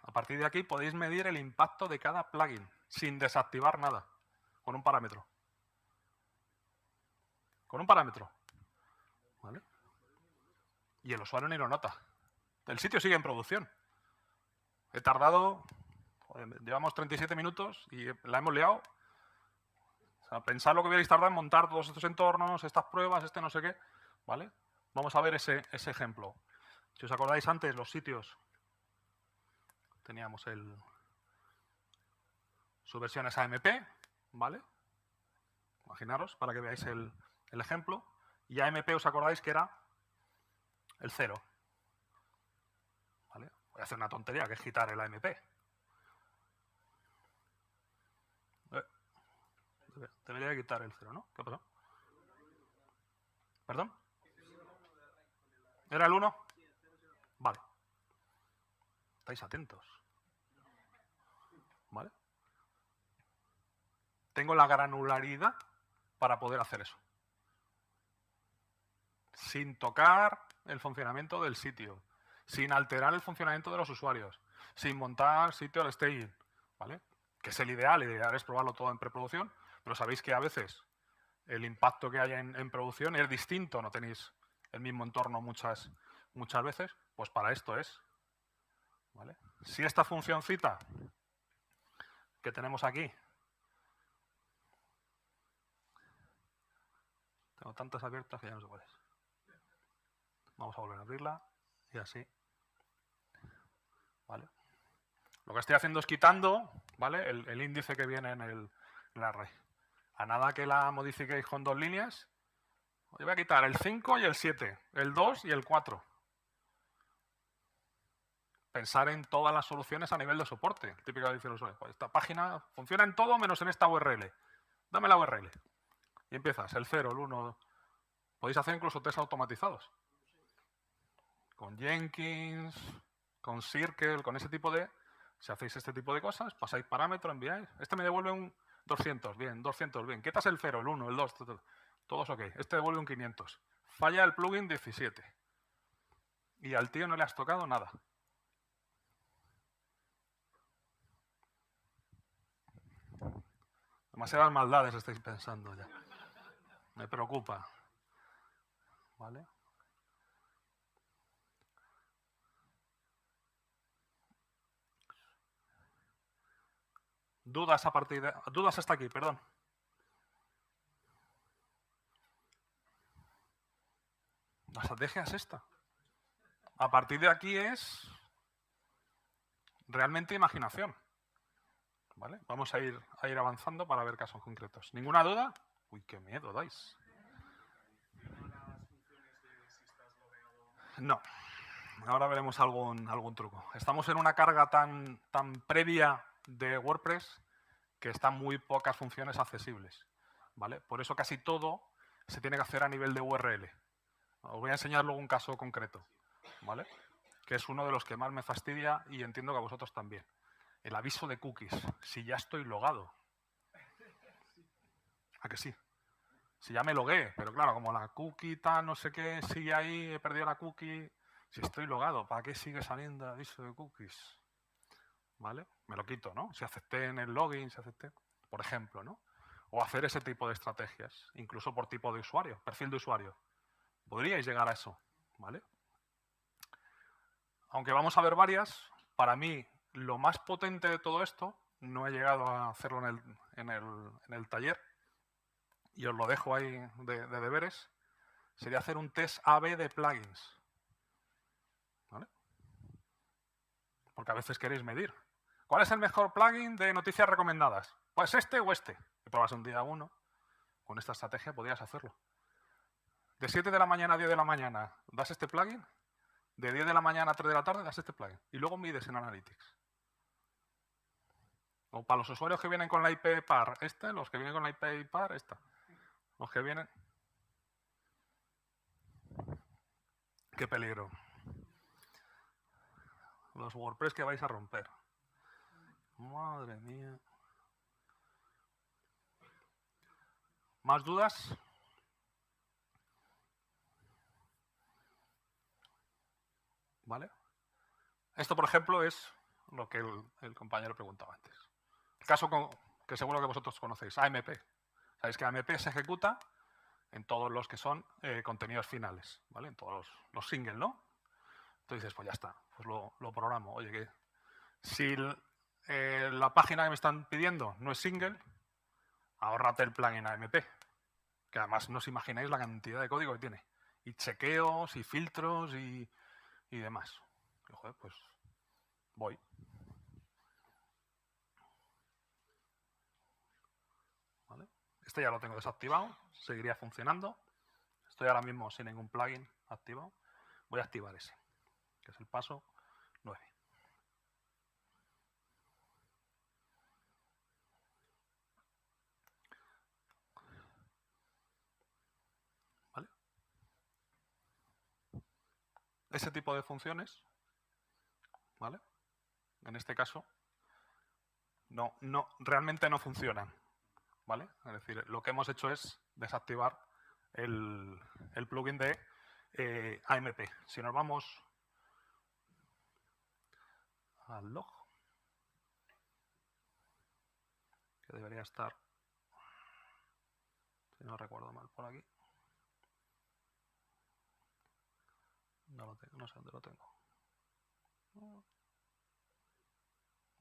a partir de aquí podéis medir el impacto de cada plugin sin desactivar nada, con un parámetro. Con un parámetro. ¿Vale? Y el usuario ni lo nota. El sitio sigue en producción. He tardado, joder, llevamos 37 minutos y la hemos liado. O sea, pensad lo que hubierais tardado en montar todos estos entornos, estas pruebas, este no sé qué. ¿Vale? Vamos a ver ese ejemplo. Si os acordáis antes, los sitios, teníamos su versión es AMP, ¿vale? Imaginaros, para que veáis el ejemplo. Y AMP os acordáis que era el 0. ¿Vale? Voy a hacer una tontería, que es quitar el AMP. Debería quitar el 0, ¿no? ¿Qué ha pasado? ¿Perdón? ¿Era el 1? Vale. Estáis atentos. ¿Vale? Tengo la granularidad para poder hacer eso. Sin tocar el funcionamiento del sitio, sin alterar el funcionamiento de los usuarios, sin montar sitio al staging, ¿vale? Que es el ideal es probarlo todo en preproducción, pero sabéis que a veces el impacto que hay en producción es distinto, no tenéis el mismo entorno muchas veces, pues para esto es, ¿vale? Si esta funcioncita que tenemos aquí, tengo tantas abiertas que ya no sé cuáles. Vamos a volver a abrirla y así. ¿Vale? Lo que estoy haciendo es quitando, ¿vale? el índice que viene en la array. A nada que la modifiquéis con 2 líneas, os voy a quitar el 5 y el 7, el 2 y el 4. Pensar en todas las soluciones a nivel de soporte. Típico de decir el usuario, pues esta página funciona en todo menos en esta URL. Dame la URL. Y empiezas, el 0, el 1. Podéis hacer incluso test automatizados. Con Jenkins, con Circle, con ese tipo de... Si hacéis este tipo de cosas, pasáis parámetro, enviáis. Este me devuelve un 200, bien, 200, bien. Quitas el 0, el 1, el 2, todos ok. Este devuelve un 500. Falla el plugin 17. Y al tío no le has tocado nada. Demasiadas maldades estáis pensando ya. Me preocupa. ¿Vale? Dudas a partir de... Dudas hasta aquí, perdón. La estrategia es esta. A partir de aquí es realmente imaginación. ¿Vale? Vamos a ir avanzando para ver casos concretos. ¿Ninguna duda? Uy, qué miedo dais. No. Ahora veremos algún truco. Estamos en una carga tan previa de WordPress que están muy pocas funciones accesibles. ¿Vale? Por eso casi todo se tiene que hacer a nivel de URL. Os voy a enseñar luego un caso concreto, ¿vale? Que es uno de los que más me fastidia y entiendo que a vosotros también. El aviso de cookies. Si ya estoy logado. ¿A que sí? Si ya me logué, pero claro, como la cookie tal, no sé qué, sigue ahí, he perdido la cookie. Si estoy logado, ¿para qué sigue saliendo el aviso de cookies? ¿Vale? Me lo quito, ¿no? Si acepté en el login, si acepté, por ejemplo, ¿no? O hacer ese tipo de estrategias, incluso por tipo de usuario, perfil de usuario. Podríais llegar a eso, ¿vale? Aunque vamos a ver varias, para mí lo más potente de todo esto, no he llegado a hacerlo en el taller, y os lo dejo ahí de deberes, sería hacer un test A/B de plugins. ¿Vale? Porque a veces queréis medir. ¿Cuál es el mejor plugin de noticias recomendadas? Pues este o este. Y pruebas un día uno. Con esta estrategia podrías hacerlo. De 7 de la mañana a 10 de la mañana das este plugin. De 10 de la mañana a 3 de la tarde das este plugin. Y luego mides en Analytics. O para los usuarios que vienen con la IP par, este. Los que vienen con la IP par, esta. Los que vienen... Qué peligro. Los WordPress que vais a romper. Madre mía. ¿Más dudas? ¿Vale? Esto, por ejemplo, es lo que el compañero preguntaba antes. El caso que seguro que vosotros conocéis, AMP. Sabéis que AMP se ejecuta en todos los que son contenidos finales, ¿vale? En todos los singles, ¿no? Entonces dices, pues ya está, pues lo programo. Oye, que si la página que me están pidiendo no es single, ahórrate el plugin AMP, que además no os imagináis la cantidad de código que tiene. Y chequeos, y filtros, y demás. Y, joder, pues voy. ¿Vale? Este ya lo tengo desactivado, seguiría funcionando. Estoy ahora mismo sin ningún plugin activado. Voy a activar ese, que es el paso 9. ¿Vale? Ese tipo de funciones, ¿vale? En este caso, realmente no funcionan, ¿vale? Es decir, lo que hemos hecho es desactivar el plugin de AMP. Si nos vamos al log, que debería estar, si no recuerdo mal, por aquí. No lo tengo, no sé dónde lo tengo.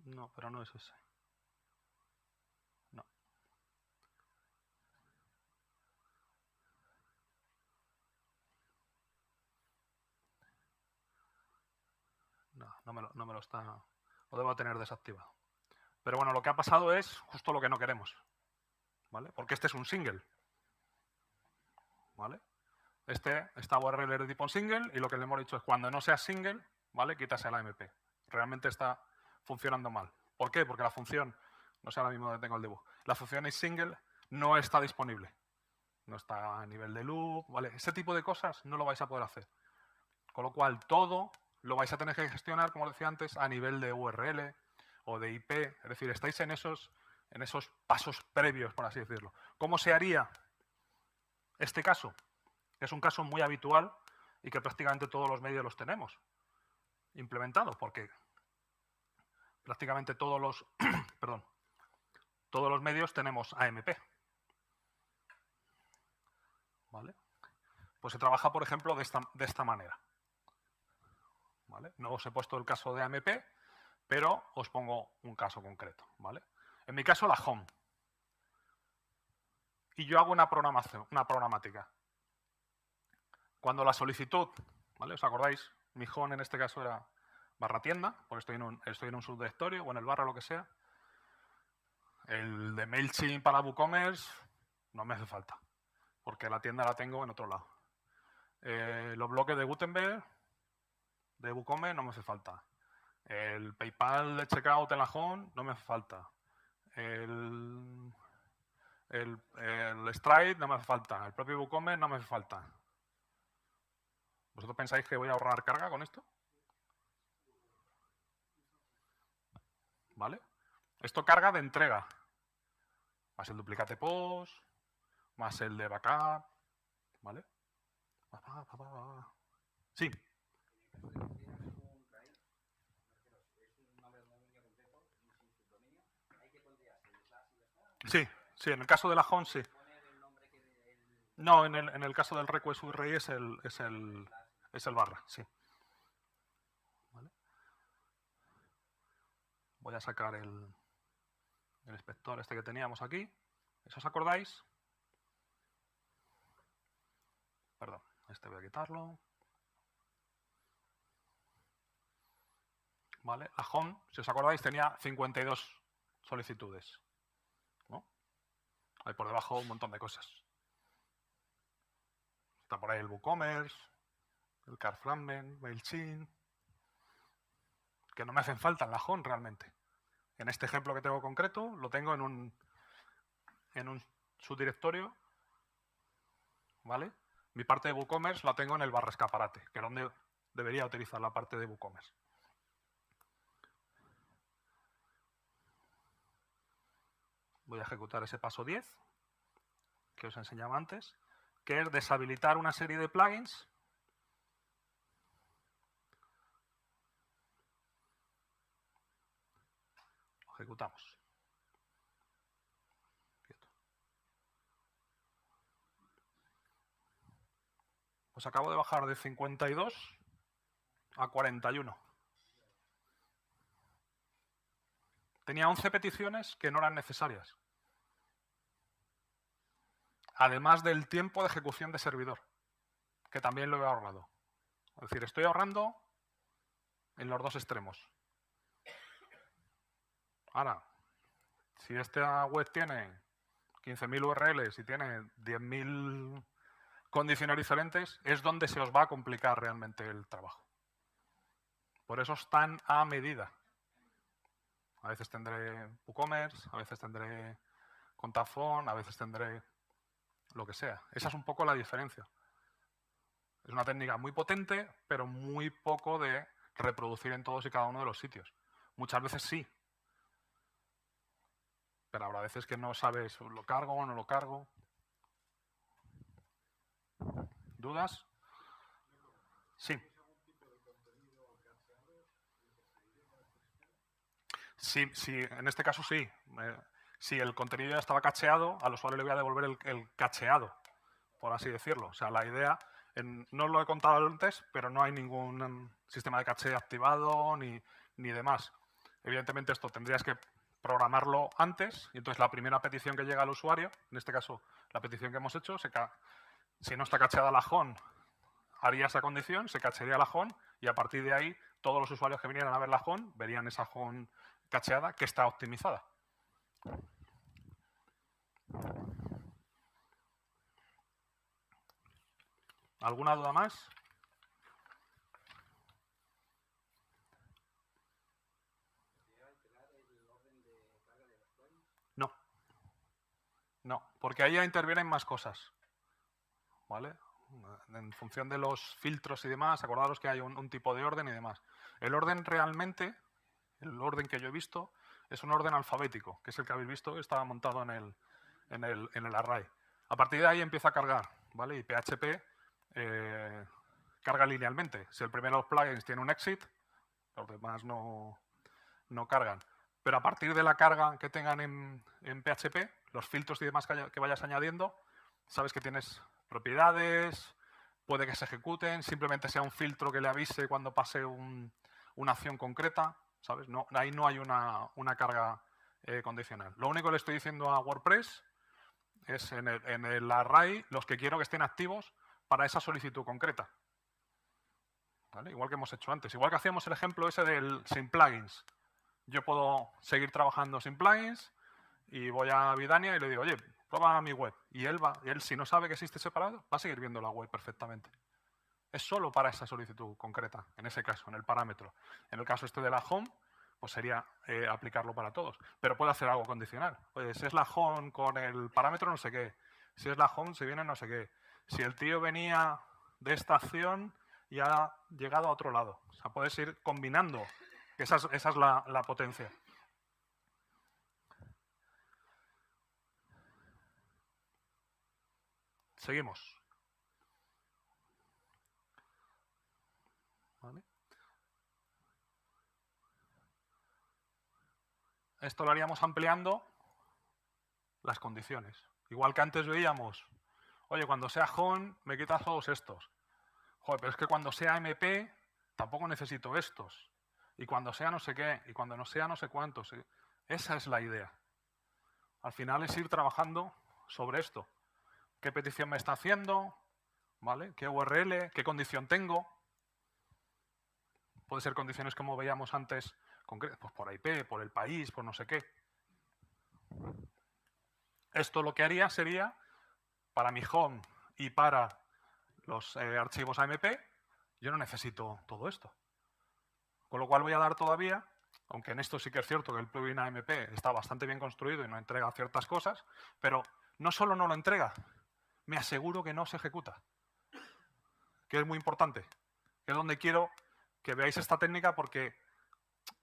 No, pero no es ese. No. No me lo está... Lo debo tener desactivado. Pero bueno, lo que ha pasado es justo lo que no queremos. ¿Vale? Porque este es un single. ¿Vale? Esta URL es de tipo single y lo que le hemos dicho es cuando no sea single, ¿vale? Quitas el AMP. Realmente está funcionando mal. ¿Por qué? Porque la función, no sé ahora mismo dónde tengo el debug, la función is single no está disponible. No está a nivel de loop, ¿vale? Ese tipo de cosas no lo vais a poder hacer. Con lo cual, todo lo vais a tener que gestionar, como os decía antes, a nivel de URL o de IP. Es decir, estáis en esos pasos previos, por así decirlo. ¿Cómo se haría este caso? Es un caso muy habitual y que prácticamente todos los medios los tenemos implementados, porque prácticamente todos los, todos los medios tenemos AMP. ¿Vale? Pues se trabaja, por ejemplo, de esta manera. ¿Vale? No os he puesto el caso de AMP, pero os pongo un caso concreto. ¿Vale? En mi caso, la home. Y yo hago una programática. Cuando la solicitud, ¿vale? ¿Os acordáis? Mi home en este caso era /tienda, porque estoy en un subdirectorio o en el barra, lo que sea. El de MailChimp para WooCommerce no me hace falta, porque la tienda la tengo en otro lado. Los bloques de Gutenberg, de WooCommerce, no me hace falta. El PayPal de checkout en la home no me hace falta. El Stripe no me hace falta. El propio WooCommerce no me hace falta. ¿Vosotros pensáis que voy a ahorrar carga con esto? ¿Vale? Esto carga de entrega. Más el duplicate post, más el de backup. ¿Vale? Sí. Sí, sí, en el caso de la home, sí. No, en el caso del request URI es el barra, sí. ¿Vale? Voy a sacar el inspector este que teníamos aquí. ¿Eso os acordáis? Perdón, este voy a quitarlo. ¿Vale? La home, si os acordáis, tenía 52 solicitudes. ¿No? Hay por debajo un montón de cosas. Está por ahí el WooCommerce, el CarFragment, MailChimp, que no me hacen falta en la home realmente. En este ejemplo que tengo concreto, lo tengo en un subdirectorio, ¿vale? Mi parte de WooCommerce la tengo en el barra escaparate, que es donde debería utilizar la parte de WooCommerce. Voy a ejecutar ese paso 10, que os enseñaba antes, que es deshabilitar una serie de plugins ejecutamos. Pues acabo de bajar de 52 a 41. Tenía 11 peticiones que no eran necesarias. Además del tiempo de ejecución de servidor, que también lo he ahorrado. Es decir, estoy ahorrando en los dos extremos. Ahora, si esta web tiene 15.000 URLs y tiene 10.000 condiciones diferentes, es donde se os va a complicar realmente el trabajo. Por eso están a medida. A veces tendré WooCommerce, a veces tendré Contafon, a veces tendré lo que sea. Esa es un poco la diferencia. Es una técnica muy potente, pero muy poco de reproducir en todos y cada uno de los sitios. Muchas veces sí, pero habrá veces que no sabes, ¿lo cargo o no lo cargo? ¿Dudas? Sí. Sí, en este caso sí. Si el contenido ya estaba cacheado, al usuario le voy a devolver el cacheado, por así decirlo. O sea, la idea, no lo he contado antes, pero no hay ningún sistema de caché activado ni demás. Evidentemente esto tendrías que programarlo antes, y entonces la primera petición que llega al usuario, en este caso la petición que hemos hecho, si no está cacheada la home, haría esa condición, se cachearía la home, y a partir de ahí todos los usuarios que vinieran a ver la home verían esa home cacheada que está optimizada. ¿Alguna duda más? No, porque ahí ya intervienen más cosas. ¿Vale? En función de los filtros y demás, acordaros que hay un tipo de orden y demás. El orden realmente, el orden que yo he visto, es un orden alfabético, que es el que habéis visto, estaba montado en el array. A partir de ahí empieza a cargar, ¿vale? Y PHP carga linealmente. Si el primero de los plugins tiene un exit, los demás no cargan. Pero a partir de la carga que tengan en PHP, los filtros y demás que vayas añadiendo, sabes que tienes propiedades, puede que se ejecuten, simplemente sea un filtro que le avise cuando pase una acción concreta, ¿sabes? Ahí no hay una carga condicional. Lo único que le estoy diciendo a WordPress es en el array los que quiero que estén activos para esa solicitud concreta. ¿Vale? Igual que hemos hecho antes. Igual que hacíamos el ejemplo ese del sin plugins. Yo puedo seguir trabajando sin plugins y voy a Vidania y le digo, oye, prueba mi web. Y él, si no sabe que existe separado, va a seguir viendo la web perfectamente. Es solo para esa solicitud concreta, en ese caso, en el parámetro. En el caso este de la home, pues sería aplicarlo para todos. Pero puede hacer algo condicional. Oye, si es la home con el parámetro no sé qué. Si es la home, se viene no sé qué. Si el tío venía de esta acción y ha llegado a otro lado. O sea, puedes ir combinando. Esa es la potencia. Seguimos. ¿Vale? Esto lo haríamos ampliando las condiciones. Igual que antes veíamos, oye, cuando sea home me quitas todos estos. Joder, pero es que cuando sea MP tampoco necesito estos. Y cuando sea no sé qué, y cuando no sea no sé cuántos. Esa es la idea. Al final es ir trabajando sobre esto. ¿Qué petición me está haciendo? ¿Vale? ¿Qué URL? ¿Qué condición tengo? Puede ser condiciones como veíamos antes, pues por IP, por el país, por no sé qué. Esto lo que haría sería, para mi home y para los archivos AMP, yo no necesito todo esto. Con lo cual voy a dar todavía, aunque en esto sí que es cierto que el plugin AMP está bastante bien construido y no entrega ciertas cosas, pero no solo no lo entrega, me aseguro que no se ejecuta. Que es muy importante. Que es donde quiero que veáis esta técnica porque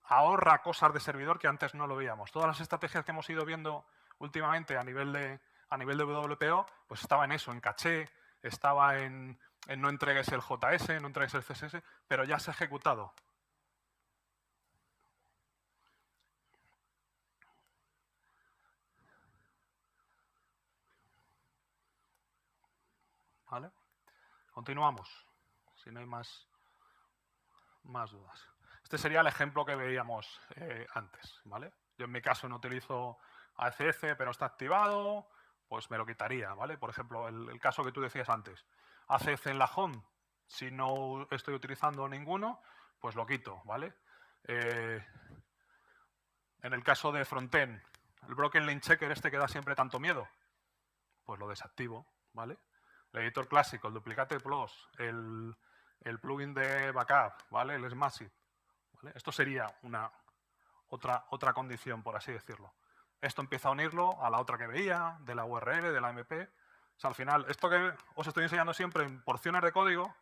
ahorra cosas de servidor que antes no lo veíamos. Todas las estrategias que hemos ido viendo últimamente a nivel de WPO, pues estaba en eso, en caché, estaba en no entregues el JS, no entregues el CSS, pero ya se ha ejecutado. ¿Vale? Continuamos, si no hay más dudas. Este sería el ejemplo que veíamos antes, ¿vale? Yo en mi caso no utilizo ACF, pero está activado, pues me lo quitaría, ¿vale? Por ejemplo, el caso que tú decías antes, ACF en la home, si no estoy utilizando ninguno, pues lo quito, ¿vale? En el caso de frontend, el broken link checker este que da siempre tanto miedo, pues lo desactivo, ¿vale? El editor clásico, el duplicate plus, el plugin de backup, ¿vale? El Smashit, ¿vale? Esto sería otra condición, por así decirlo. Esto empieza a unirlo a la otra que veía, de la URL, de la MP. O sea, al final, esto que os estoy enseñando siempre en porciones de código,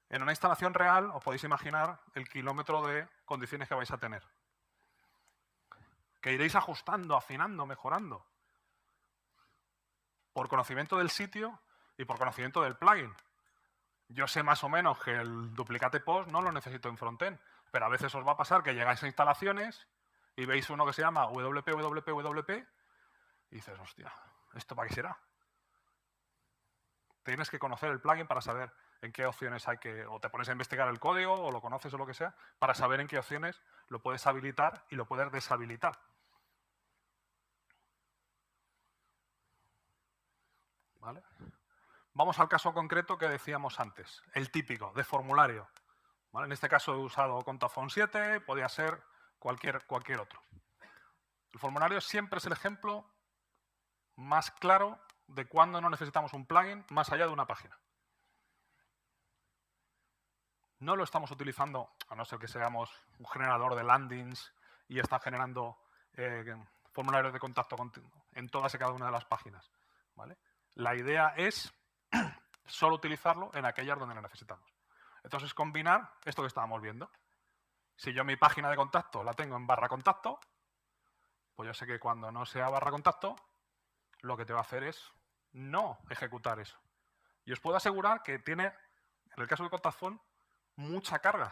en una instalación real os podéis imaginar el kilómetro de condiciones que vais a tener. Que iréis ajustando, afinando, mejorando. Por conocimiento del sitio y por conocimiento del plugin. Yo sé más o menos que el duplicate post no lo necesito en frontend, pero a veces os va a pasar que llegáis a instalaciones y veis uno que se llama WP y dices, hostia, ¿esto para qué será? Tienes que conocer el plugin para saber en qué opciones hay que, o te pones a investigar el código, o lo conoces o lo que sea, para saber en qué opciones lo puedes habilitar y lo puedes deshabilitar. ¿Vale? Vamos al caso concreto que decíamos antes, el típico, de formulario. ¿Vale? En este caso he usado Contafon 7, podía ser cualquier otro. El formulario siempre es el ejemplo más claro de cuándo no necesitamos un plugin más allá de una página. No lo estamos utilizando, a no ser que seamos un generador de landings y está generando formularios de contacto en todas y cada una de las páginas. ¿Vale? La idea es solo utilizarlo en aquellas donde lo necesitamos. Entonces, combinar esto que estábamos viendo. Si yo mi página de contacto la tengo en barra contacto, pues yo sé que cuando no sea barra contacto, lo que te va a hacer es no ejecutar eso. Y os puedo asegurar que tiene, en el caso de Contactphone, mucha carga.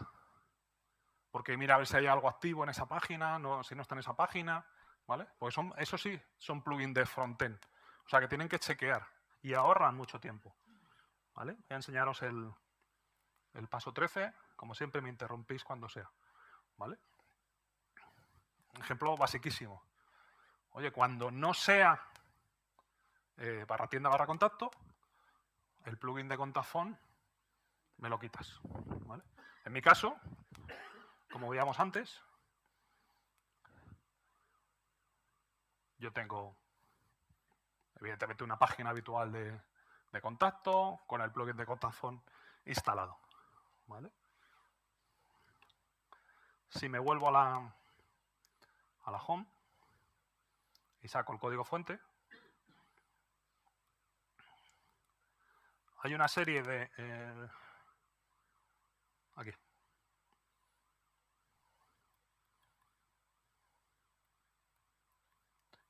Porque mira a ver si hay algo activo en esa página, si no está en esa página, ¿vale? Pues eso sí, son plugins de frontend. O sea que tienen que chequear y ahorran mucho tiempo. ¿Vale? Voy a enseñaros el paso 13. Como siempre, me interrumpís cuando sea. ¿Vale? Un ejemplo basiquísimo. Oye, cuando no sea barra tienda barra contacto, el plugin de Contactphone me lo quitas. ¿Vale? En mi caso, como veíamos antes, yo tengo, evidentemente, una página habitual de contacto con el plugin de Contact Phone instalado. ¿Vale? Si me vuelvo a la home y saco el código fuente, hay una serie de... aquí.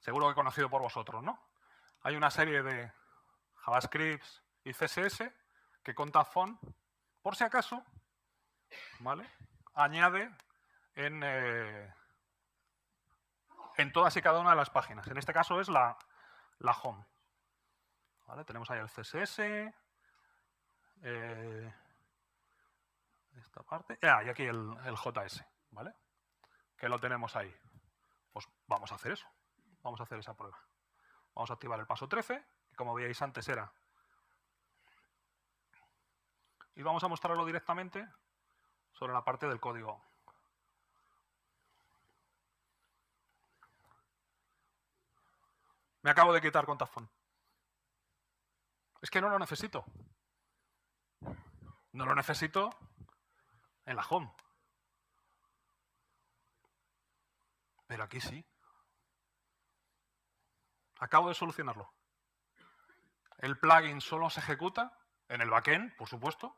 Seguro que conocido por vosotros, ¿no? Hay una serie de JavaScript y CSS que Contact Phone, por si acaso, ¿vale?, añade en todas y cada una de las páginas. En este caso es la home. ¿Vale? Tenemos ahí el CSS, esta parte, y aquí el JS, ¿vale?, que lo tenemos ahí. Pues vamos a hacer eso, vamos a hacer esa prueba. Vamos a activar el paso 13, que como veíais antes era, y vamos a mostrarlo directamente sobre la parte del código. Me acabo de quitar Contact Phone. Es que no lo necesito. No lo necesito en la home. Pero aquí sí. Acabo de solucionarlo. El plugin solo se ejecuta en el backend, por supuesto,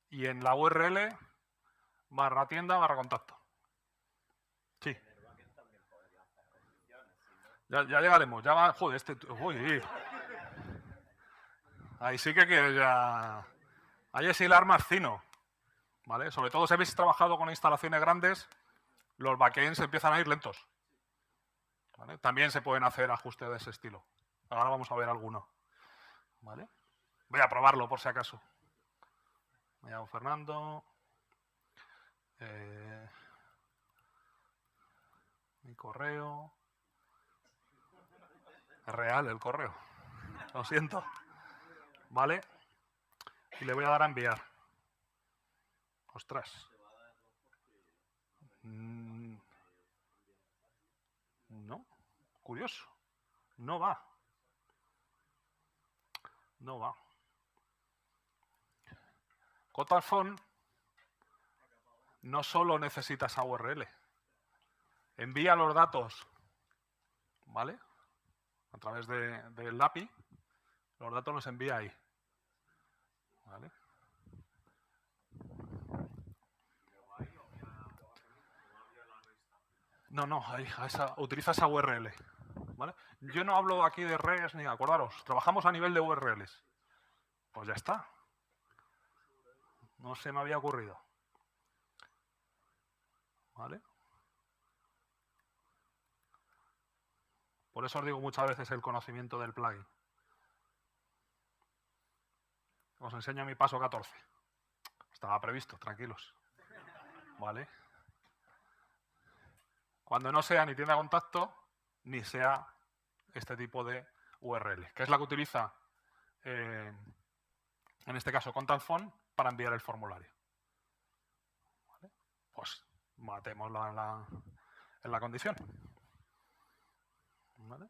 y en la URL /tienda/contacto. Sí. Ya llegaremos. Ya va. Joder, uy. Ahí sí que quieres ya. Ahí es hilar más fino. ¿Vale? Sobre todo si habéis trabajado con instalaciones grandes, los backends empiezan a ir lentos. ¿Vale? También se pueden hacer ajustes de ese estilo. Ahora vamos a ver alguno. ¿Vale? Voy a probarlo por si acaso. Me llamo Fernando. Mi correo. Es real el correo. Lo siento. ¿Vale? Y le voy a dar a enviar. Ostras. No. Curioso. No va. No va. Contact Phone no solo necesita esa URL. Envía los datos, ¿vale?, a través del API. Los datos los envía ahí. ¿Vale? No, utiliza esa URL. ¿Vale? Yo no hablo aquí de REST ni, acordaros, trabajamos a nivel de URLs. Pues ya está. No se me había ocurrido. ¿Vale? Por eso os digo muchas veces el conocimiento del plugin. Os enseño mi paso 14. Estaba previsto, tranquilos. ¿Vale? Cuando no sea ni tienda de contacto, ni sea este tipo de URL, que es la que utiliza, en este caso, Contact Phone, para enviar el formulario. ¿Vale? Pues matémosla en la condición. ¿Vale?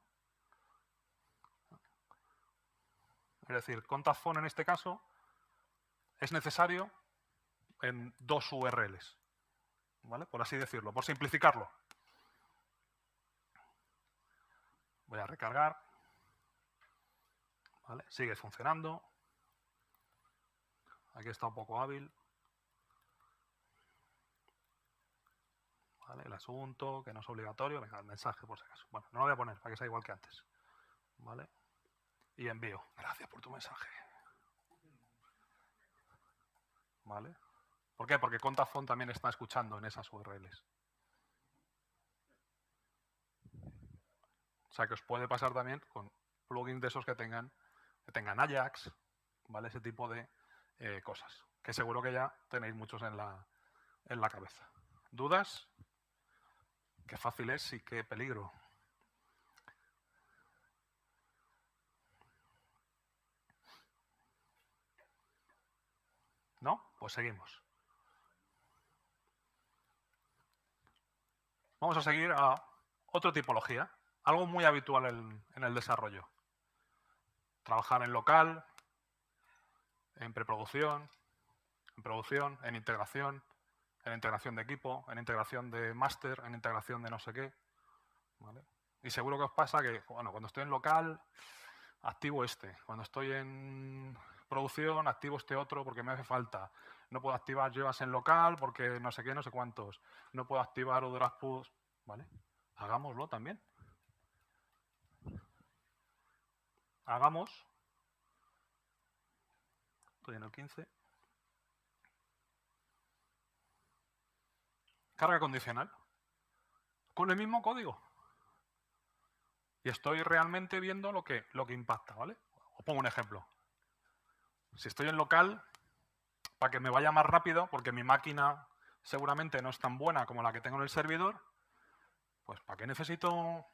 Es decir, Contact Phone en este caso es necesario en 2 URLs. ¿Vale? Por así decirlo, por simplificarlo. Voy a recargar. ¿Vale? Sigue funcionando. Aquí está un poco hábil. ¿Vale? El asunto, que no es obligatorio. Venga, el mensaje por si acaso. Bueno, no lo voy a poner para que sea igual que antes. ¿Vale? Y envío. Gracias por tu mensaje. ¿Vale? ¿Por qué? Porque Contact Phone también está escuchando en esas URLs. O sea, que os puede pasar también con plugins de esos que tengan Ajax, ¿vale? Ese tipo de cosas, que seguro que ya tenéis muchos en la cabeza. ¿Dudas? Qué fácil es y qué peligro. ¿No? Pues seguimos. Vamos a seguir a otra tipología, algo muy habitual en el desarrollo. Trabajar en local, en preproducción, en producción, en integración de equipo, en integración de máster, en integración de no sé qué. ¿Vale? Y seguro que os pasa que, bueno, cuando estoy en local, activo este. Cuando estoy en producción, activo este otro porque me hace falta. No puedo activar JAWS en local porque no sé qué, no sé cuántos. No puedo activar UDRAS push. ¿Vale? Hagámoslo también. Hagamos. Estoy en el 15. Carga condicional. Con el mismo código. Y estoy realmente viendo lo que impacta, ¿vale? Os pongo un ejemplo. Si estoy en local, para que me vaya más rápido, porque mi máquina seguramente no es tan buena como la que tengo en el servidor, pues ¿para qué necesito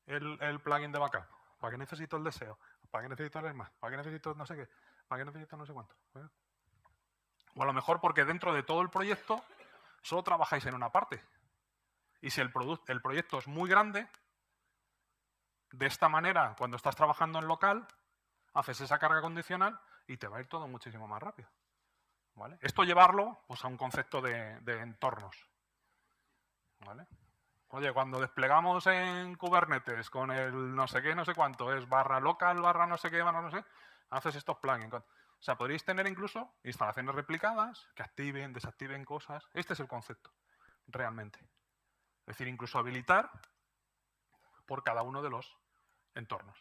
el plugin de backup? ¿Para qué necesito el deseo? ¿Para qué necesito el ESMA? ¿Para qué necesito no sé qué? ¿Para qué necesito no sé cuánto? O a lo mejor porque dentro de todo el proyecto solo trabajáis en una parte. Y si el proyecto es muy grande, de esta manera, cuando estás trabajando en local, haces esa carga condicional y te va a ir todo muchísimo más rápido. ¿Vale? Esto llevarlo pues, a un concepto de entornos. ¿Vale? Oye, cuando desplegamos en Kubernetes con el no sé qué, no sé cuánto, es barra local, barra no sé qué, barra no sé, haces estos plugins. O sea, podréis tener incluso instalaciones replicadas que activen, desactiven cosas. Este es el concepto, realmente. Es decir, incluso habilitar por cada uno de los entornos.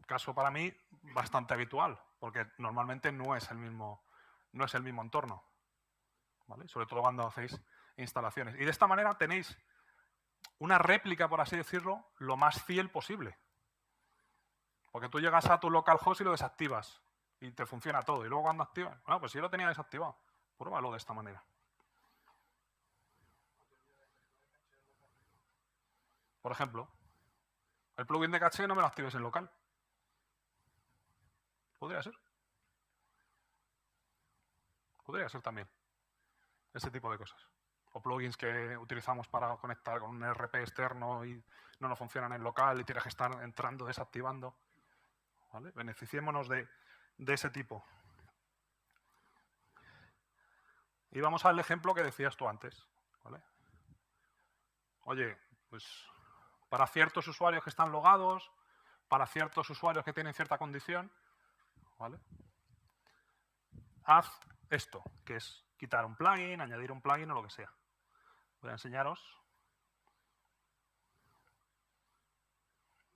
Caso para mí bastante habitual, porque normalmente no es el mismo entorno. ¿Vale? Sobre todo cuando hacéis instalaciones. Y de esta manera tenéis una réplica, por así decirlo, lo más fiel posible. Porque tú llegas a tu localhost y lo desactivas y te funciona todo. Y luego cuando activas, bueno, pues si yo lo tenía desactivado, pruébalo de esta manera. Por ejemplo, el plugin de caché no me lo actives en local. Podría ser. Podría ser también. Ese tipo de cosas. O plugins que utilizamos para conectar con un ERP externo y no nos funcionan en local y tienes que estar entrando, desactivando. ¿Vale? Beneficiémonos de ese tipo. Y vamos al ejemplo que decías tú antes. ¿Vale? Oye, pues para ciertos usuarios que están logados, para ciertos usuarios que tienen cierta condición, ¿vale? Haz esto, que es quitar un plugin, añadir un plugin o lo que sea. Voy a enseñaros.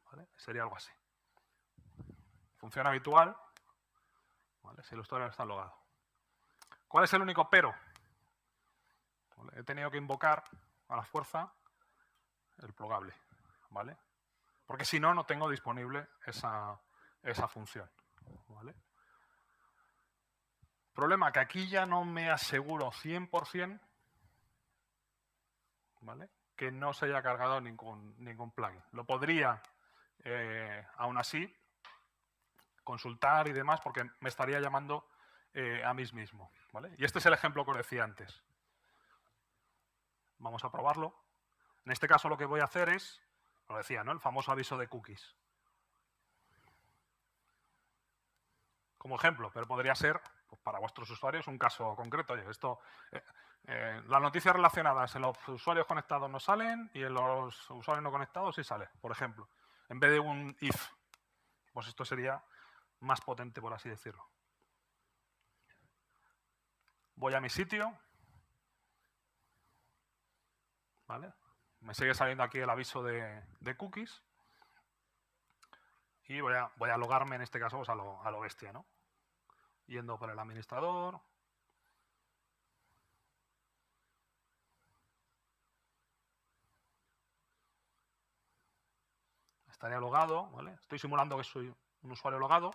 ¿Vale? Sería algo así. Función habitual, ¿vale? Si el usuario está logado. ¿Cuál es el único pero? ¿Vale? He tenido que invocar a la fuerza el plugable, ¿vale? Porque si no, no tengo disponible esa función, ¿vale? Problema que aquí ya no me aseguro 100%, ¿vale? Que no se haya cargado ningún plugin. Lo podría, aún así, consultar y demás, porque me estaría llamando a mí mismo, ¿vale? Y este es el ejemplo que os decía antes. Vamos a probarlo. En este caso lo que voy a hacer es, lo decía, ¿no? El famoso aviso de cookies. Como ejemplo, pero podría ser, pues, para vuestros usuarios, un caso concreto. Oye, esto, las noticias relacionadas en los usuarios conectados no salen y en los usuarios no conectados sí sale, por ejemplo. En vez de un if, pues esto sería más potente, por así decirlo. Voy a mi sitio. ¿Vale? Me sigue saliendo aquí el aviso de cookies. Y voy a logarme, en este caso, pues a lo bestia, ¿no? Yendo por el administrador. Estaría logado, ¿vale? Estoy simulando que soy un usuario logado.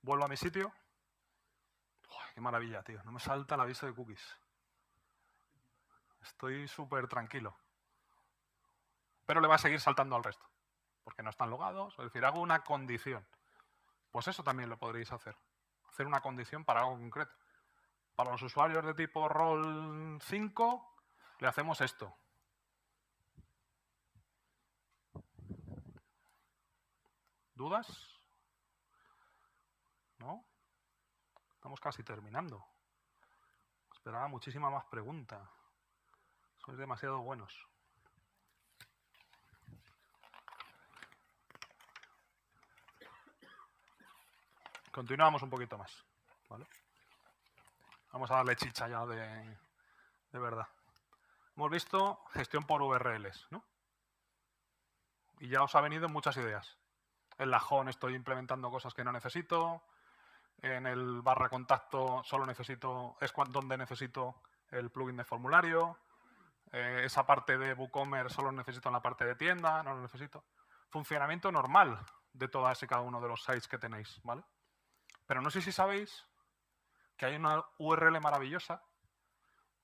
Vuelvo a mi sitio. ¡Uy, qué maravilla, tío! No me salta el aviso de cookies. Estoy súper tranquilo. Pero le va a seguir saltando al resto, porque no están logados. Es decir, hago una condición. Pues eso también lo podréis hacer. Hacer una condición para algo concreto. Para los usuarios de tipo rol 5, le hacemos esto. ¿Dudas? ¿No? Estamos casi terminando. Esperaba muchísima más pregunta. Sois demasiado buenos. Continuamos un poquito más, ¿vale? Vamos a darle chicha ya de verdad. Hemos visto gestión por URLs, ¿no? Y ya os ha venido muchas ideas. En la home estoy implementando cosas que no necesito. En el barra contacto solo necesito, es donde necesito el plugin de formulario. Esa parte de WooCommerce solo necesito en la parte de tienda, no lo necesito. Funcionamiento normal de todas y cada uno de los sites que tenéis, ¿vale? Pero no sé si sabéis que hay una URL maravillosa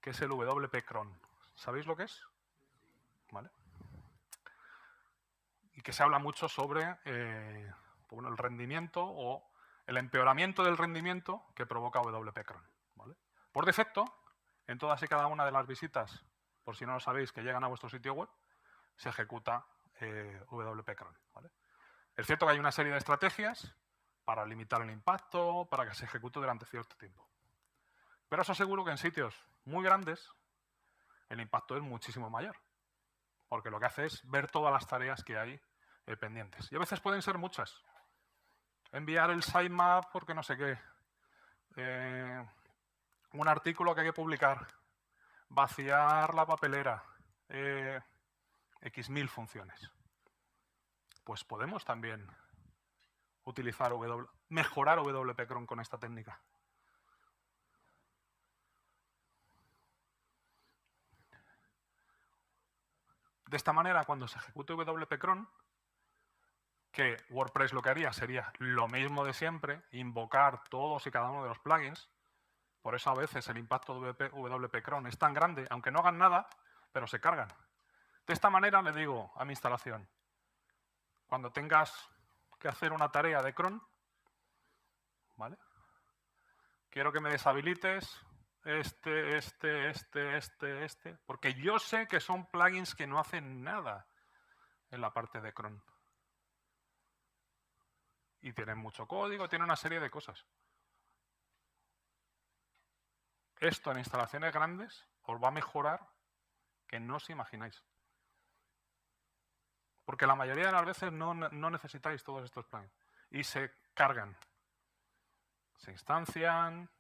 que es el WP cron. ¿Sabéis lo que es? ¿Vale? Y que se habla mucho sobre bueno, el rendimiento o el empeoramiento del rendimiento que provoca WP cron, ¿vale? Por defecto, en todas y cada una de las visitas, por si no lo sabéis, que llegan a vuestro sitio web, se ejecuta WP cron, ¿vale? Es cierto que hay una serie de estrategias para limitar el impacto, para que se ejecute durante cierto tiempo. Pero os aseguro que en sitios muy grandes el impacto es muchísimo mayor, porque lo que hace es ver todas las tareas que hay pendientes. Y a veces pueden ser muchas. Enviar el sitemap porque no sé qué. Un artículo que hay que publicar. Vaciar la papelera. X mil funciones. Pues podemos también utilizar mejorar WP cron con esta técnica. De esta manera, cuando se ejecute WP cron, que WordPress lo que haría sería lo mismo de siempre, invocar todos y cada uno de los plugins. Por eso a veces el impacto de WP cron es tan grande, aunque no hagan nada, pero se cargan. De esta manera le digo a mi instalación, cuando tengas que hacer una tarea de cron, ¿vale? Quiero que me deshabilites este, porque yo sé que son plugins que no hacen nada en la parte de cron. Y tienen mucho código, tienen una serie de cosas. Esto en instalaciones grandes os va a mejorar que no os imagináis. Porque la mayoría de las veces no necesitáis todos estos plugins. Y se cargan. Se instancian,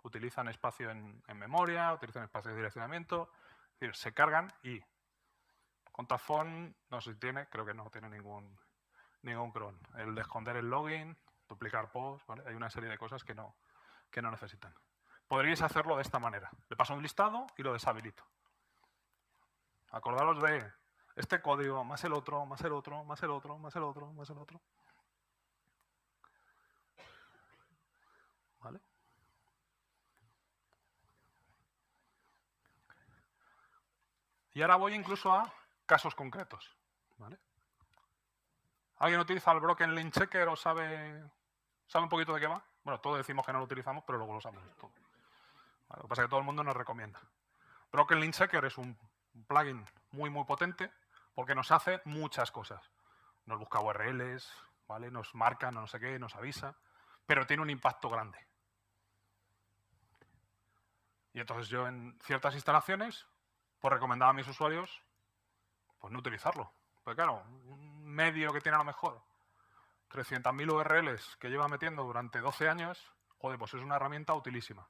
utilizan espacio en memoria, utilizan espacio de direccionamiento. Es decir, se cargan y Contafont, no sé si tiene, creo que no tiene ningún cron. El de esconder el login, duplicar posts, ¿vale? Hay una serie de cosas que no necesitan. Podríais hacerlo de esta manera. Le paso un listado y lo deshabilito. Acordaros de este código, más el otro, más el otro, más el otro, más el otro, más el otro. ¿Vale? Y ahora voy incluso a casos concretos. ¿Vale? ¿Alguien utiliza el Broken Link Checker o sabe un poquito de qué va? Bueno, todos decimos que no lo utilizamos, pero luego lo sabemos todo. Vale, lo que pasa es que todo el mundo nos recomienda. Broken Link Checker es un plugin muy, muy potente porque nos hace muchas cosas. Nos busca URLs, ¿vale? Nos marca, no sé qué, nos avisa, pero tiene un impacto grande. Y entonces yo en ciertas instalaciones pues recomendaba a mis usuarios pues no utilizarlo. Porque claro, un medio que tiene a lo mejor 300.000 URLs que lleva metiendo durante 12 años, joder, pues es una herramienta utilísima.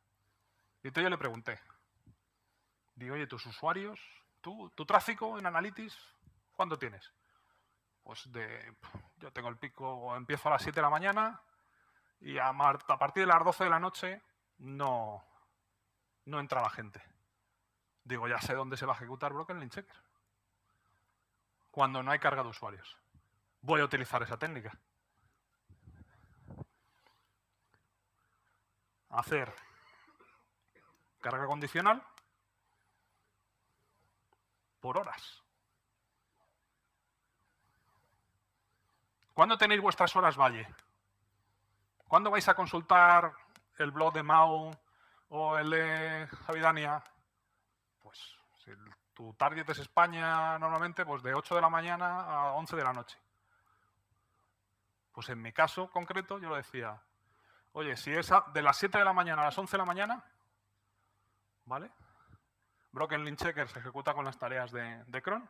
Y entonces yo le pregunté, digo, oye, tus usuarios, tu tráfico en Analytics, ¿cuánto tienes? Pues yo tengo el pico, empiezo a las 7 de la mañana y a partir de las 12 de la noche no entra la gente. Digo, ya sé dónde se va a ejecutar Broken Link Checker. Cuando no hay carga de usuarios. Voy a utilizar esa técnica. Hacer carga condicional por horas. ¿Cuándo tenéis vuestras horas valle? ¿Cuándo vais a consultar el blog de Mau o el de Avidania, pues si tu target es España normalmente, pues de 8 de la mañana a 11 de la noche. Pues en mi caso concreto yo lo decía, oye, si es de las 7 de la mañana a las 11 de la mañana, ¿vale? Broken Link Checker se ejecuta con las tareas de cron.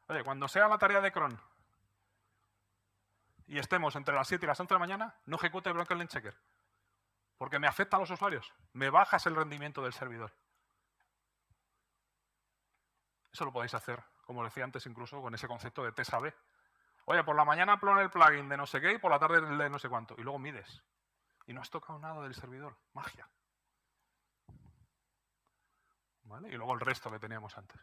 Oye, cuando sea la tarea de cron y estemos entre las 7 y las 11 de la mañana, no ejecute Broken Link Checker. Porque me afecta a los usuarios. Me bajas el rendimiento del servidor. Eso lo podéis hacer, como decía antes, incluso con ese concepto de TSAB. Oye, por la mañana plon el plugin de no sé qué y por la tarde el de no sé cuánto. Y luego mides. Y no has tocado nada del servidor. Magia. ¿Vale? Y luego el resto que teníamos antes.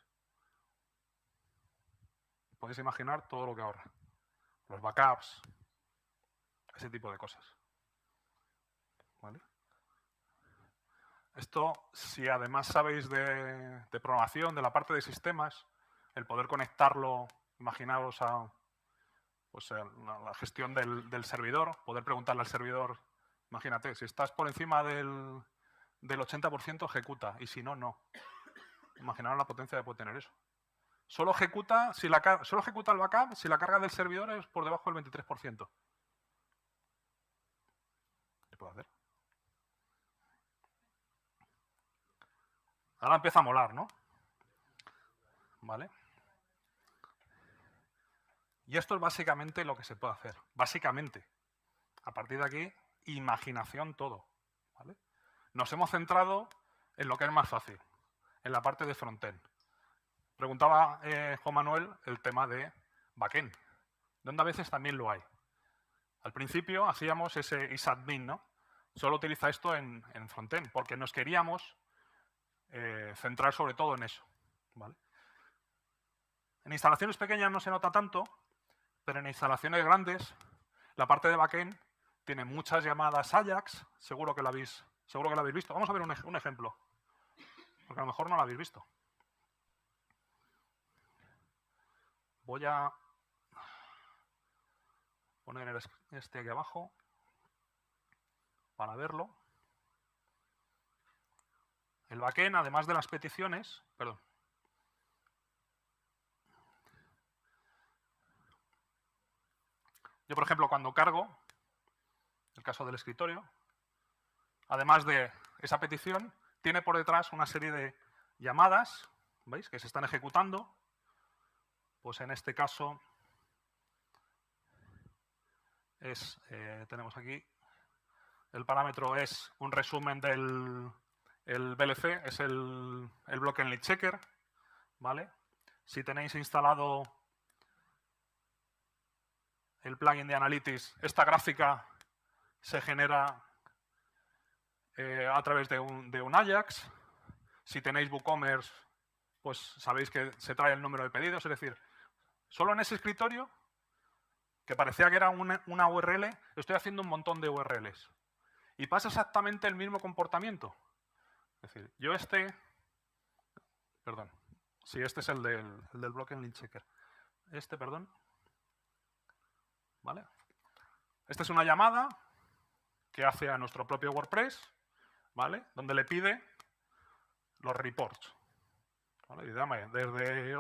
Podéis imaginar todo lo que ahorra. Los backups. Ese tipo de cosas. ¿Vale? Esto, si además sabéis de programación, de la parte de sistemas, el poder conectarlo, imaginaos a pues, la gestión del servidor, poder preguntarle al servidor, imagínate, si estás por encima del 80% ejecuta, y si no, no. Imaginaos la potencia que puede tener eso. Solo ejecuta el backup si la carga del servidor es por debajo del 23%. ¿Qué puedo hacer? Ahora empieza a molar, ¿no? ¿Vale? Y esto es básicamente lo que se puede hacer. Básicamente. A partir de aquí, imaginación todo. ¿Vale? Nos hemos centrado en lo que es más fácil, en la parte de frontend. Preguntaba Juan Manuel el tema de backend, donde a veces también lo hay. Al principio hacíamos ese isadmin, ¿no? Solo utiliza esto en frontend, porque nos queríamos centrar sobre todo en eso. ¿Vale? En instalaciones pequeñas no se nota tanto, pero en instalaciones grandes, la parte de backend tiene muchas llamadas Ajax, seguro que la habéis visto. Vamos a ver un ejemplo, porque a lo mejor no la habéis visto. Voy a poner este aquí abajo para verlo. El backend, además de las peticiones, perdón. Yo, por ejemplo, cuando cargo, el caso del escritorio, además de esa petición, tiene por detrás una serie de llamadas, ¿veis? Que se están ejecutando. Pues en este caso tenemos aquí, el parámetro es un resumen del VLC, es el Broken Link Checker, ¿vale? Si tenéis instalado el plugin de Analytics, esta gráfica se genera a través de un Ajax. Si tenéis WooCommerce, pues sabéis que se trae el número de pedidos, es decir, solo en ese escritorio, que parecía que era una URL, estoy haciendo un montón de URLs. Y pasa exactamente el mismo comportamiento. Es decir, yo este es el del Broken Link Checker. ¿Vale? Esta es una llamada que hace a nuestro propio WordPress, ¿vale? Donde le pide los reports. ¿Vale? Y dame, desde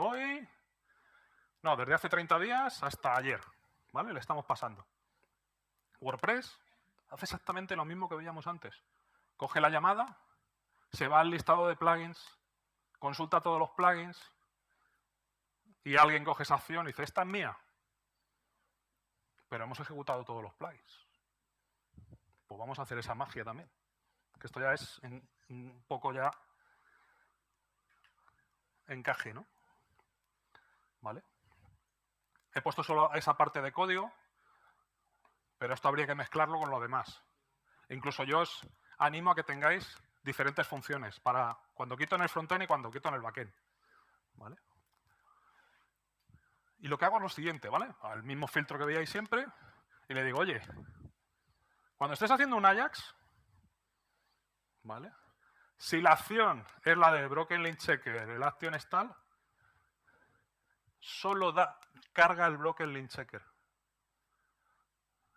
hace 30 días hasta ayer, ¿vale? Le estamos pasando. WordPress hace exactamente lo mismo que veíamos antes. Coge la llamada, se va al listado de plugins, consulta todos los plugins y alguien coge esa acción y dice, esta es mía. Pero hemos ejecutado todos los plugins. Pues vamos a hacer esa magia también. Que esto ya es un poco ya encaje, ¿no? ¿Vale? He puesto solo esa parte de código, pero esto habría que mezclarlo con lo demás. Incluso yo os animo a que tengáis diferentes funciones para cuando quito en el frontend y cuando quito en el backend. ¿Vale? Y lo que hago es lo siguiente, ¿vale? El mismo filtro que veíais siempre, y le digo, oye, cuando estés haciendo un Ajax, ¿vale? Si la acción es la de Broken Link Checker, la acción es tal, solo carga el Broken Link Checker.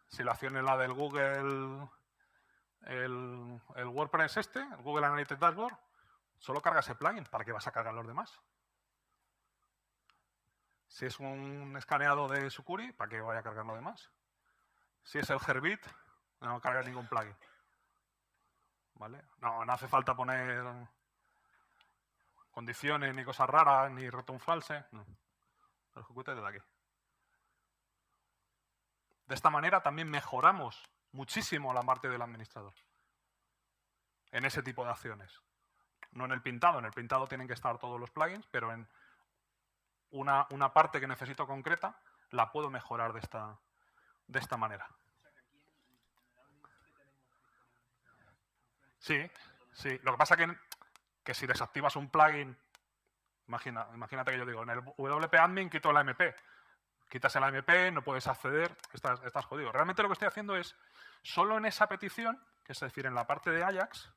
Si la acción es la del Google el WordPress el Google Analytics Dashboard, solo carga ese plugin. ¿Para qué vas a cargar los demás? Si es un escaneado de Sucuri, ¿para qué voy a cargar lo demás? Si es el Herbit, no carga ningún plugin. ¿Vale? No hace falta poner condiciones, ni cosas raras, ni return false. No. Lo ejecute desde aquí. De esta manera también mejoramos muchísimo la parte del administrador en ese tipo de acciones. No en el pintado. En el pintado tienen que estar todos los plugins, pero en una parte que necesito concreta la puedo mejorar de esta manera. Sí, sí. Lo que pasa que si desactivas un plugin, imagínate que yo digo, en el WP Admin quito la MP. Quitas la MP, no puedes acceder, estás jodido. Realmente lo que estoy haciendo es, solo en esa petición, que es decir, en la parte de Ajax,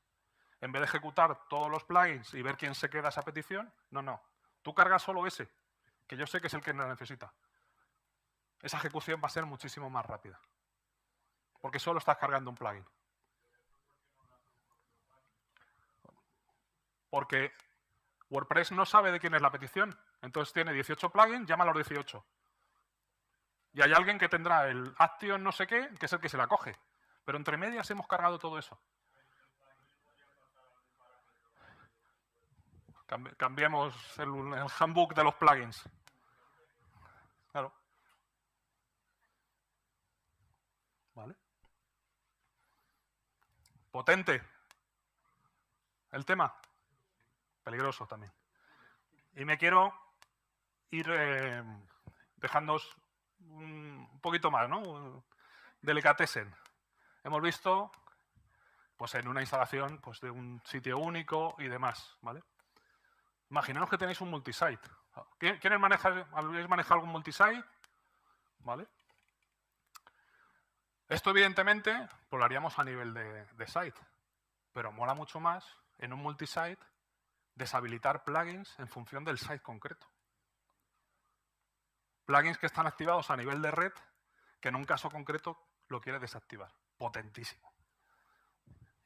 en vez de ejecutar todos los plugins y ver quién se queda esa petición, no. Tú cargas solo ese, que yo sé que es el que la necesita. Esa ejecución va a ser muchísimo más rápida. Porque solo estás cargando un plugin. Porque WordPress no sabe de quién es la petición. Entonces tiene 18 plugins, llama a los 18. Y hay alguien que tendrá el Action no sé qué, que es el que se la coge. Pero entre medias hemos cargado todo eso. Cambiemos el handbook de los plugins. Claro. ¿Vale? Potente. El tema. Peligroso también. Y me quiero ir dejándoos un poquito más, ¿no? Delicatessen. Hemos visto, pues en una instalación pues, de un sitio único y demás, ¿vale? Imaginaos que tenéis un multisite. ¿Habéis manejado algún multisite? ¿Vale? Esto, evidentemente, pues lo haríamos a nivel de site. Pero mola mucho más, en un multisite, deshabilitar plugins en función del site concreto. Plugins que están activados a nivel de red, que en un caso concreto lo quieres desactivar. Potentísimo.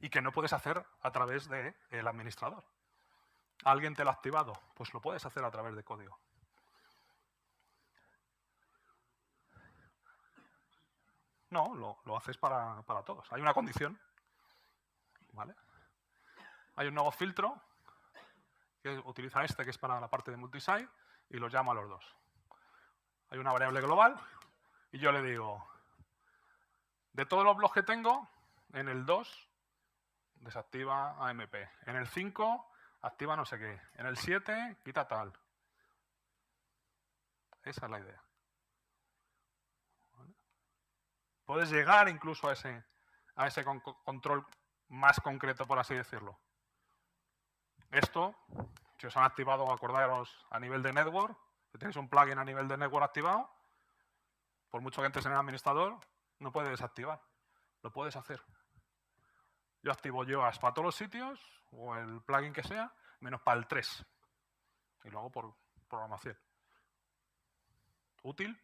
Y que no puedes hacer a través del administrador. ¿Alguien te lo ha activado? Pues lo puedes hacer a través de código. No, lo haces para todos. Hay una condición. ¿Vale? Hay un nuevo filtro que utiliza que es para la parte de multisite, y los llamo a los dos. Hay una variable global y yo le digo, de todos los blogs que tengo, en el 2 desactiva AMP. En el 5 activa no sé qué. En el 7 quita tal. Esa es la idea. ¿Vale? Puedes llegar incluso a ese control más concreto, por así decirlo. Esto, si os han activado, acordaros, a nivel de network, si tenéis un plugin a nivel de network activado, por mucho que entres en el administrador, no puedes desactivar. Lo puedes hacer. Yo activo Yoast para todos los sitios, o el plugin que sea, menos para el 3. Y lo hago por programación. ¿Útil?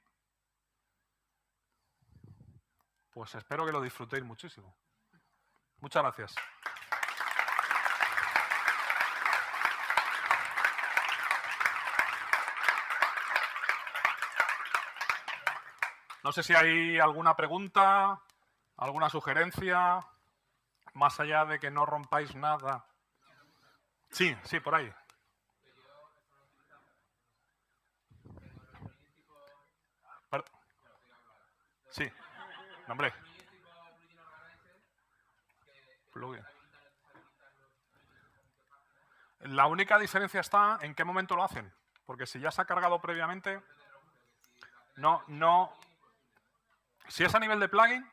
Pues espero que lo disfrutéis muchísimo. Muchas gracias. No sé si hay alguna pregunta, alguna sugerencia, más allá de que no rompáis nada. Sí, por ahí. Sí, hombre. Plugin. La única diferencia está en qué momento lo hacen. Porque si ya se ha cargado previamente, no. Si es a nivel de plugin,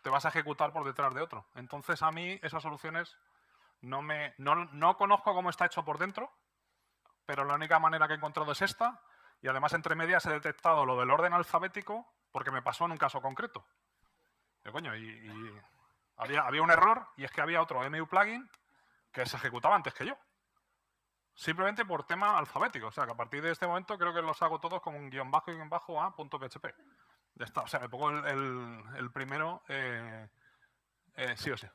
te vas a ejecutar por detrás de otro. Entonces, a mí esas soluciones no conozco cómo está hecho por dentro, pero la única manera que he encontrado es esta. Y además, entre medias, he detectado lo del orden alfabético porque me pasó en un caso concreto. Y había un error, y es que había otro MU plugin que se ejecutaba antes que yo. Simplemente por tema alfabético. O sea, que a partir de este momento creo que los hago todos con un guión bajo a .php. Ya está. O sea, me pongo el primero sí o sí.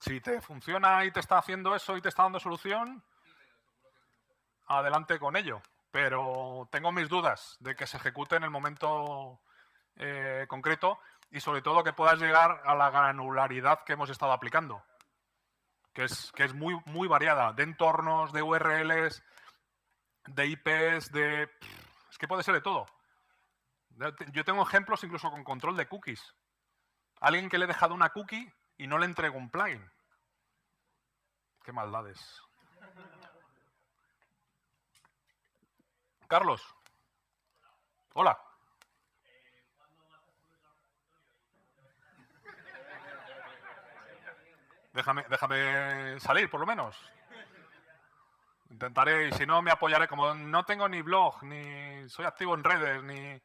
Si te funciona y te está haciendo eso y te está dando solución, adelante con ello. Pero tengo mis dudas de que se ejecute en el momento concreto y sobre todo que puedas llegar a la granularidad que hemos estado aplicando, que es muy, muy variada, de entornos, de URLs, de IPs, es que puede ser de todo. Yo tengo ejemplos incluso con control de cookies. Alguien que le he dejado una cookie y no le entrego un plugin. Qué maldades. Carlos. Hola. Déjame salir, por lo menos. Intentaré, y si no, me apoyaré. Como no tengo ni blog, ni soy activo en redes, ni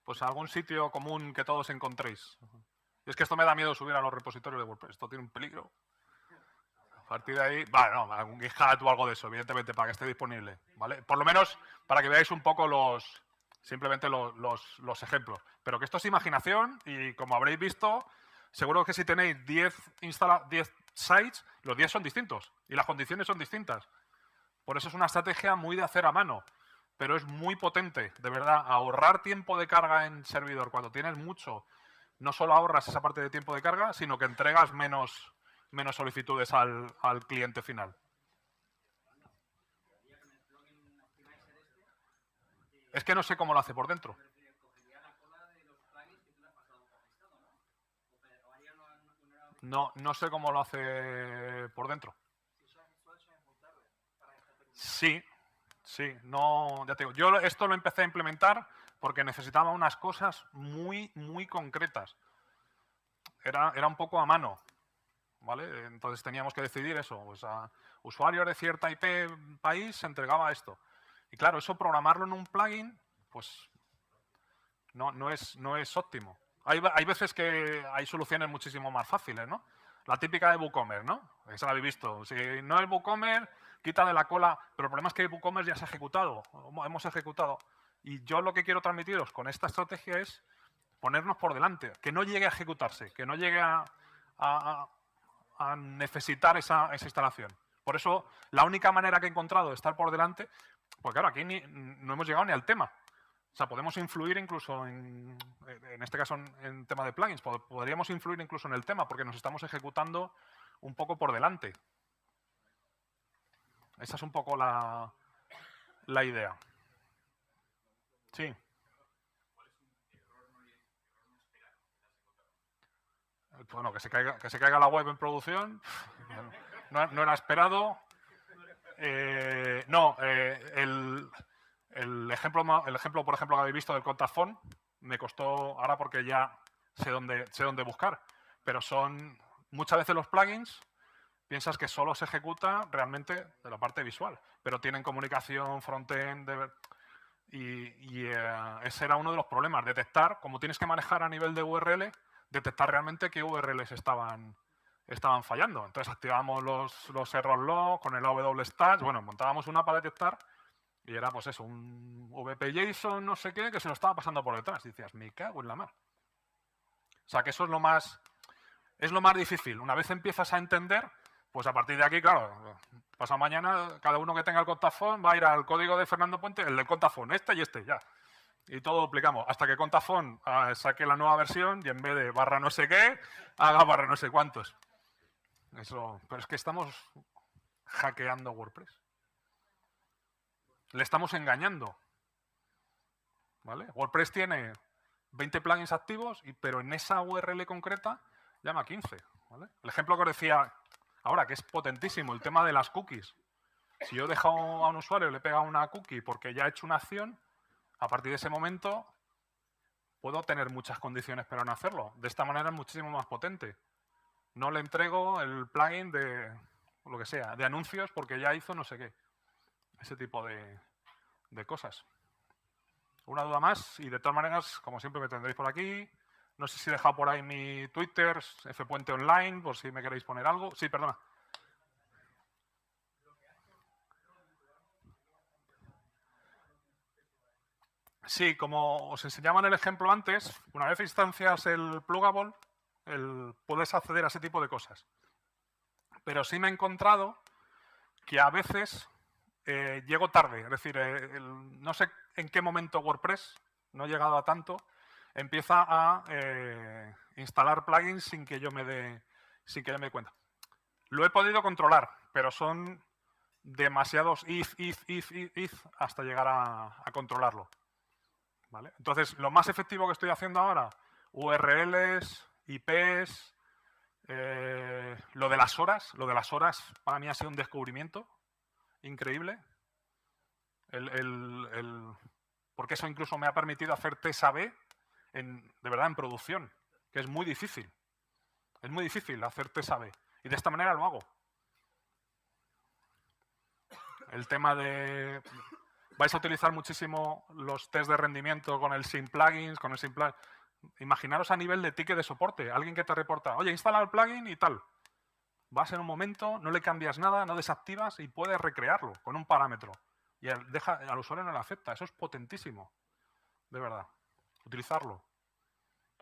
pues algún sitio común que todos encontréis. Y es que esto me da miedo subir a los repositorios de WordPress. Esto tiene un peligro. A partir de ahí, bueno, algún GitHub o algo de eso, evidentemente, para que esté disponible, ¿vale? Por lo menos para que veáis un poco simplemente los ejemplos. Pero que esto es imaginación y, como habréis visto, seguro que si tenéis 10 sites, los 10 son distintos y las condiciones son distintas. Por eso es una estrategia muy de hacer a mano, pero es muy potente, de verdad. Ahorrar tiempo de carga en servidor cuando tienes mucho, no solo ahorras esa parte de tiempo de carga, sino que entregas menos solicitudes al cliente final. Es que no sé cómo lo hace por dentro. No sé cómo lo hace por dentro. Sí, no, ya te digo. Yo esto lo empecé a implementar porque necesitaba unas cosas muy, muy concretas. Era un poco a mano, ¿vale? Entonces teníamos que decidir eso. Pues a usuarios de cierta IP país se entregaba esto. Y claro, eso programarlo en un plugin, pues no es óptimo. Hay veces que hay soluciones muchísimo más fáciles, ¿no? La típica de WooCommerce, ¿no? Esa la habéis visto. Si no es WooCommerce, quita de la cola. Pero el problema es que WooCommerce ya se ha ejecutado. Hemos ejecutado. Y yo lo que quiero transmitiros con esta estrategia es ponernos por delante. Que no llegue a ejecutarse. Que no llegue a necesitar esa instalación. Por eso, la única manera que he encontrado de estar por delante, pues claro, aquí no hemos llegado ni al tema. O sea, podemos influir incluso en este caso en tema de plugins, podríamos influir incluso en el tema porque nos estamos ejecutando un poco por delante. Esa es un poco la idea. Sí. Bueno, que se caiga la web en producción, no era esperado. El ejemplo, por ejemplo, que habéis visto del contact phone, me costó ahora porque ya sé dónde buscar. Pero son muchas veces los plugins, piensas que solo se ejecuta realmente de la parte visual, pero tienen comunicación frontend y ese era uno de los problemas, detectar, como tienes que manejar a nivel de URL, detectar realmente qué URLs estaban fallando. Entonces activábamos los error log con el AW-stats, bueno, montábamos una para detectar y era pues eso, un VP-JSON, no sé qué, que se lo estaba pasando por detrás. Y decías, me cago en la mar. O sea, que eso es lo más difícil. Una vez empiezas a entender, pues a partir de aquí, claro, pasado mañana, cada uno que tenga el contact phone va a ir al código de Fernando Puente, el del contact phone, este y este, ya. Y todo duplicamos. Hasta que contact phone saque la nueva versión y en vez de barra no sé qué, haga barra no sé cuántos. Eso, pero es que estamos hackeando WordPress. Le estamos engañando. ¿Vale? WordPress tiene 20 plugins activos, pero en esa URL concreta llama 15. ¿Vale? El ejemplo que os decía ahora, que es potentísimo, el tema de las cookies. Si yo he dejado a un usuario y le he pegado una cookie porque ya he hecho una acción, a partir de ese momento puedo tener muchas condiciones para no hacerlo. De esta manera es muchísimo más potente. No le entrego el plugin de lo que sea, de anuncios porque ya hizo no sé qué. Ese tipo de cosas. Una duda más y de todas maneras, como siempre me tendréis por aquí. No sé si he dejado por ahí mi Twitter, fpuente online, por si me queréis poner algo. Sí, perdona. Sí, como os enseñaba en el ejemplo antes, una vez instancias el plugable, puedes acceder a ese tipo de cosas. pero sí me he encontrado que a veces llego tarde. Es decir, no sé en qué momento WordPress, no he llegado a tanto, empieza a instalar plugins sin que yo me dé cuenta. Lo he podido controlar, pero son demasiados if, hasta llegar a controlarlo. ¿Vale? Entonces, lo más efectivo que estoy haciendo ahora, URLs, IPs, lo de las horas para mí ha sido un descubrimiento increíble. Porque eso incluso me ha permitido hacer test A/B de verdad en producción, que es muy difícil. Es muy difícil hacer test A/B. Y de esta manera lo hago. El tema de... Vais a utilizar muchísimo los test de rendimiento con el Sim Plugins, Imaginaros a nivel de ticket de soporte. Alguien que te reporta, oye, instala el plugin y tal. Vas en un momento, no le cambias nada, no desactivas y puedes recrearlo con un parámetro. Y al usuario no le afecta. Eso es potentísimo. De verdad. Utilizarlo.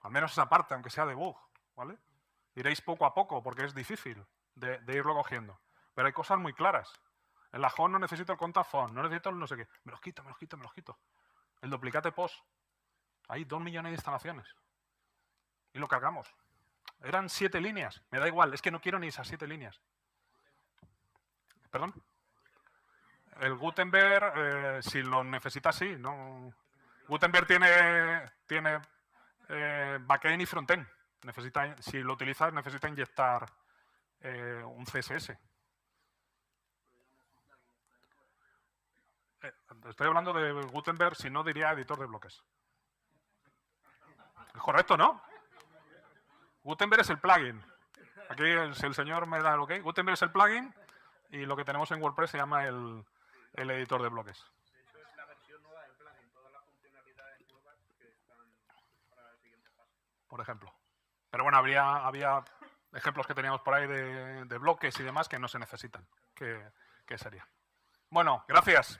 Al menos esa parte, aunque sea de bug. ¿Vale? Iréis poco a poco porque es difícil de irlo cogiendo. Pero hay cosas muy claras. En la home no necesito el contact phone, no necesito el no sé qué. Me los quito. El duplicate post. Hay 2 millones de instalaciones. Y lo cargamos. Eran 7 líneas. Me da igual, es que no quiero ni esas 7 líneas. ¿Perdón? El Gutenberg, si lo necesitas, sí. No. Gutenberg tiene backend y frontend. Si lo utilizas, necesita inyectar un CSS. Estoy hablando de Gutenberg, si no diría editor de bloques. ¿Es correcto, no? Gutenberg es el plugin. Aquí, si el señor me da el ok, Gutenberg es el plugin y lo que tenemos en WordPress se llama el editor de bloques. De hecho, es la versión nueva del plugin, todas las funcionalidades nuevas que están para el siguiente paso. Por ejemplo. Pero bueno, había ejemplos que teníamos por ahí de bloques y demás que no se necesitan. ¿Qué sería? Bueno, gracias.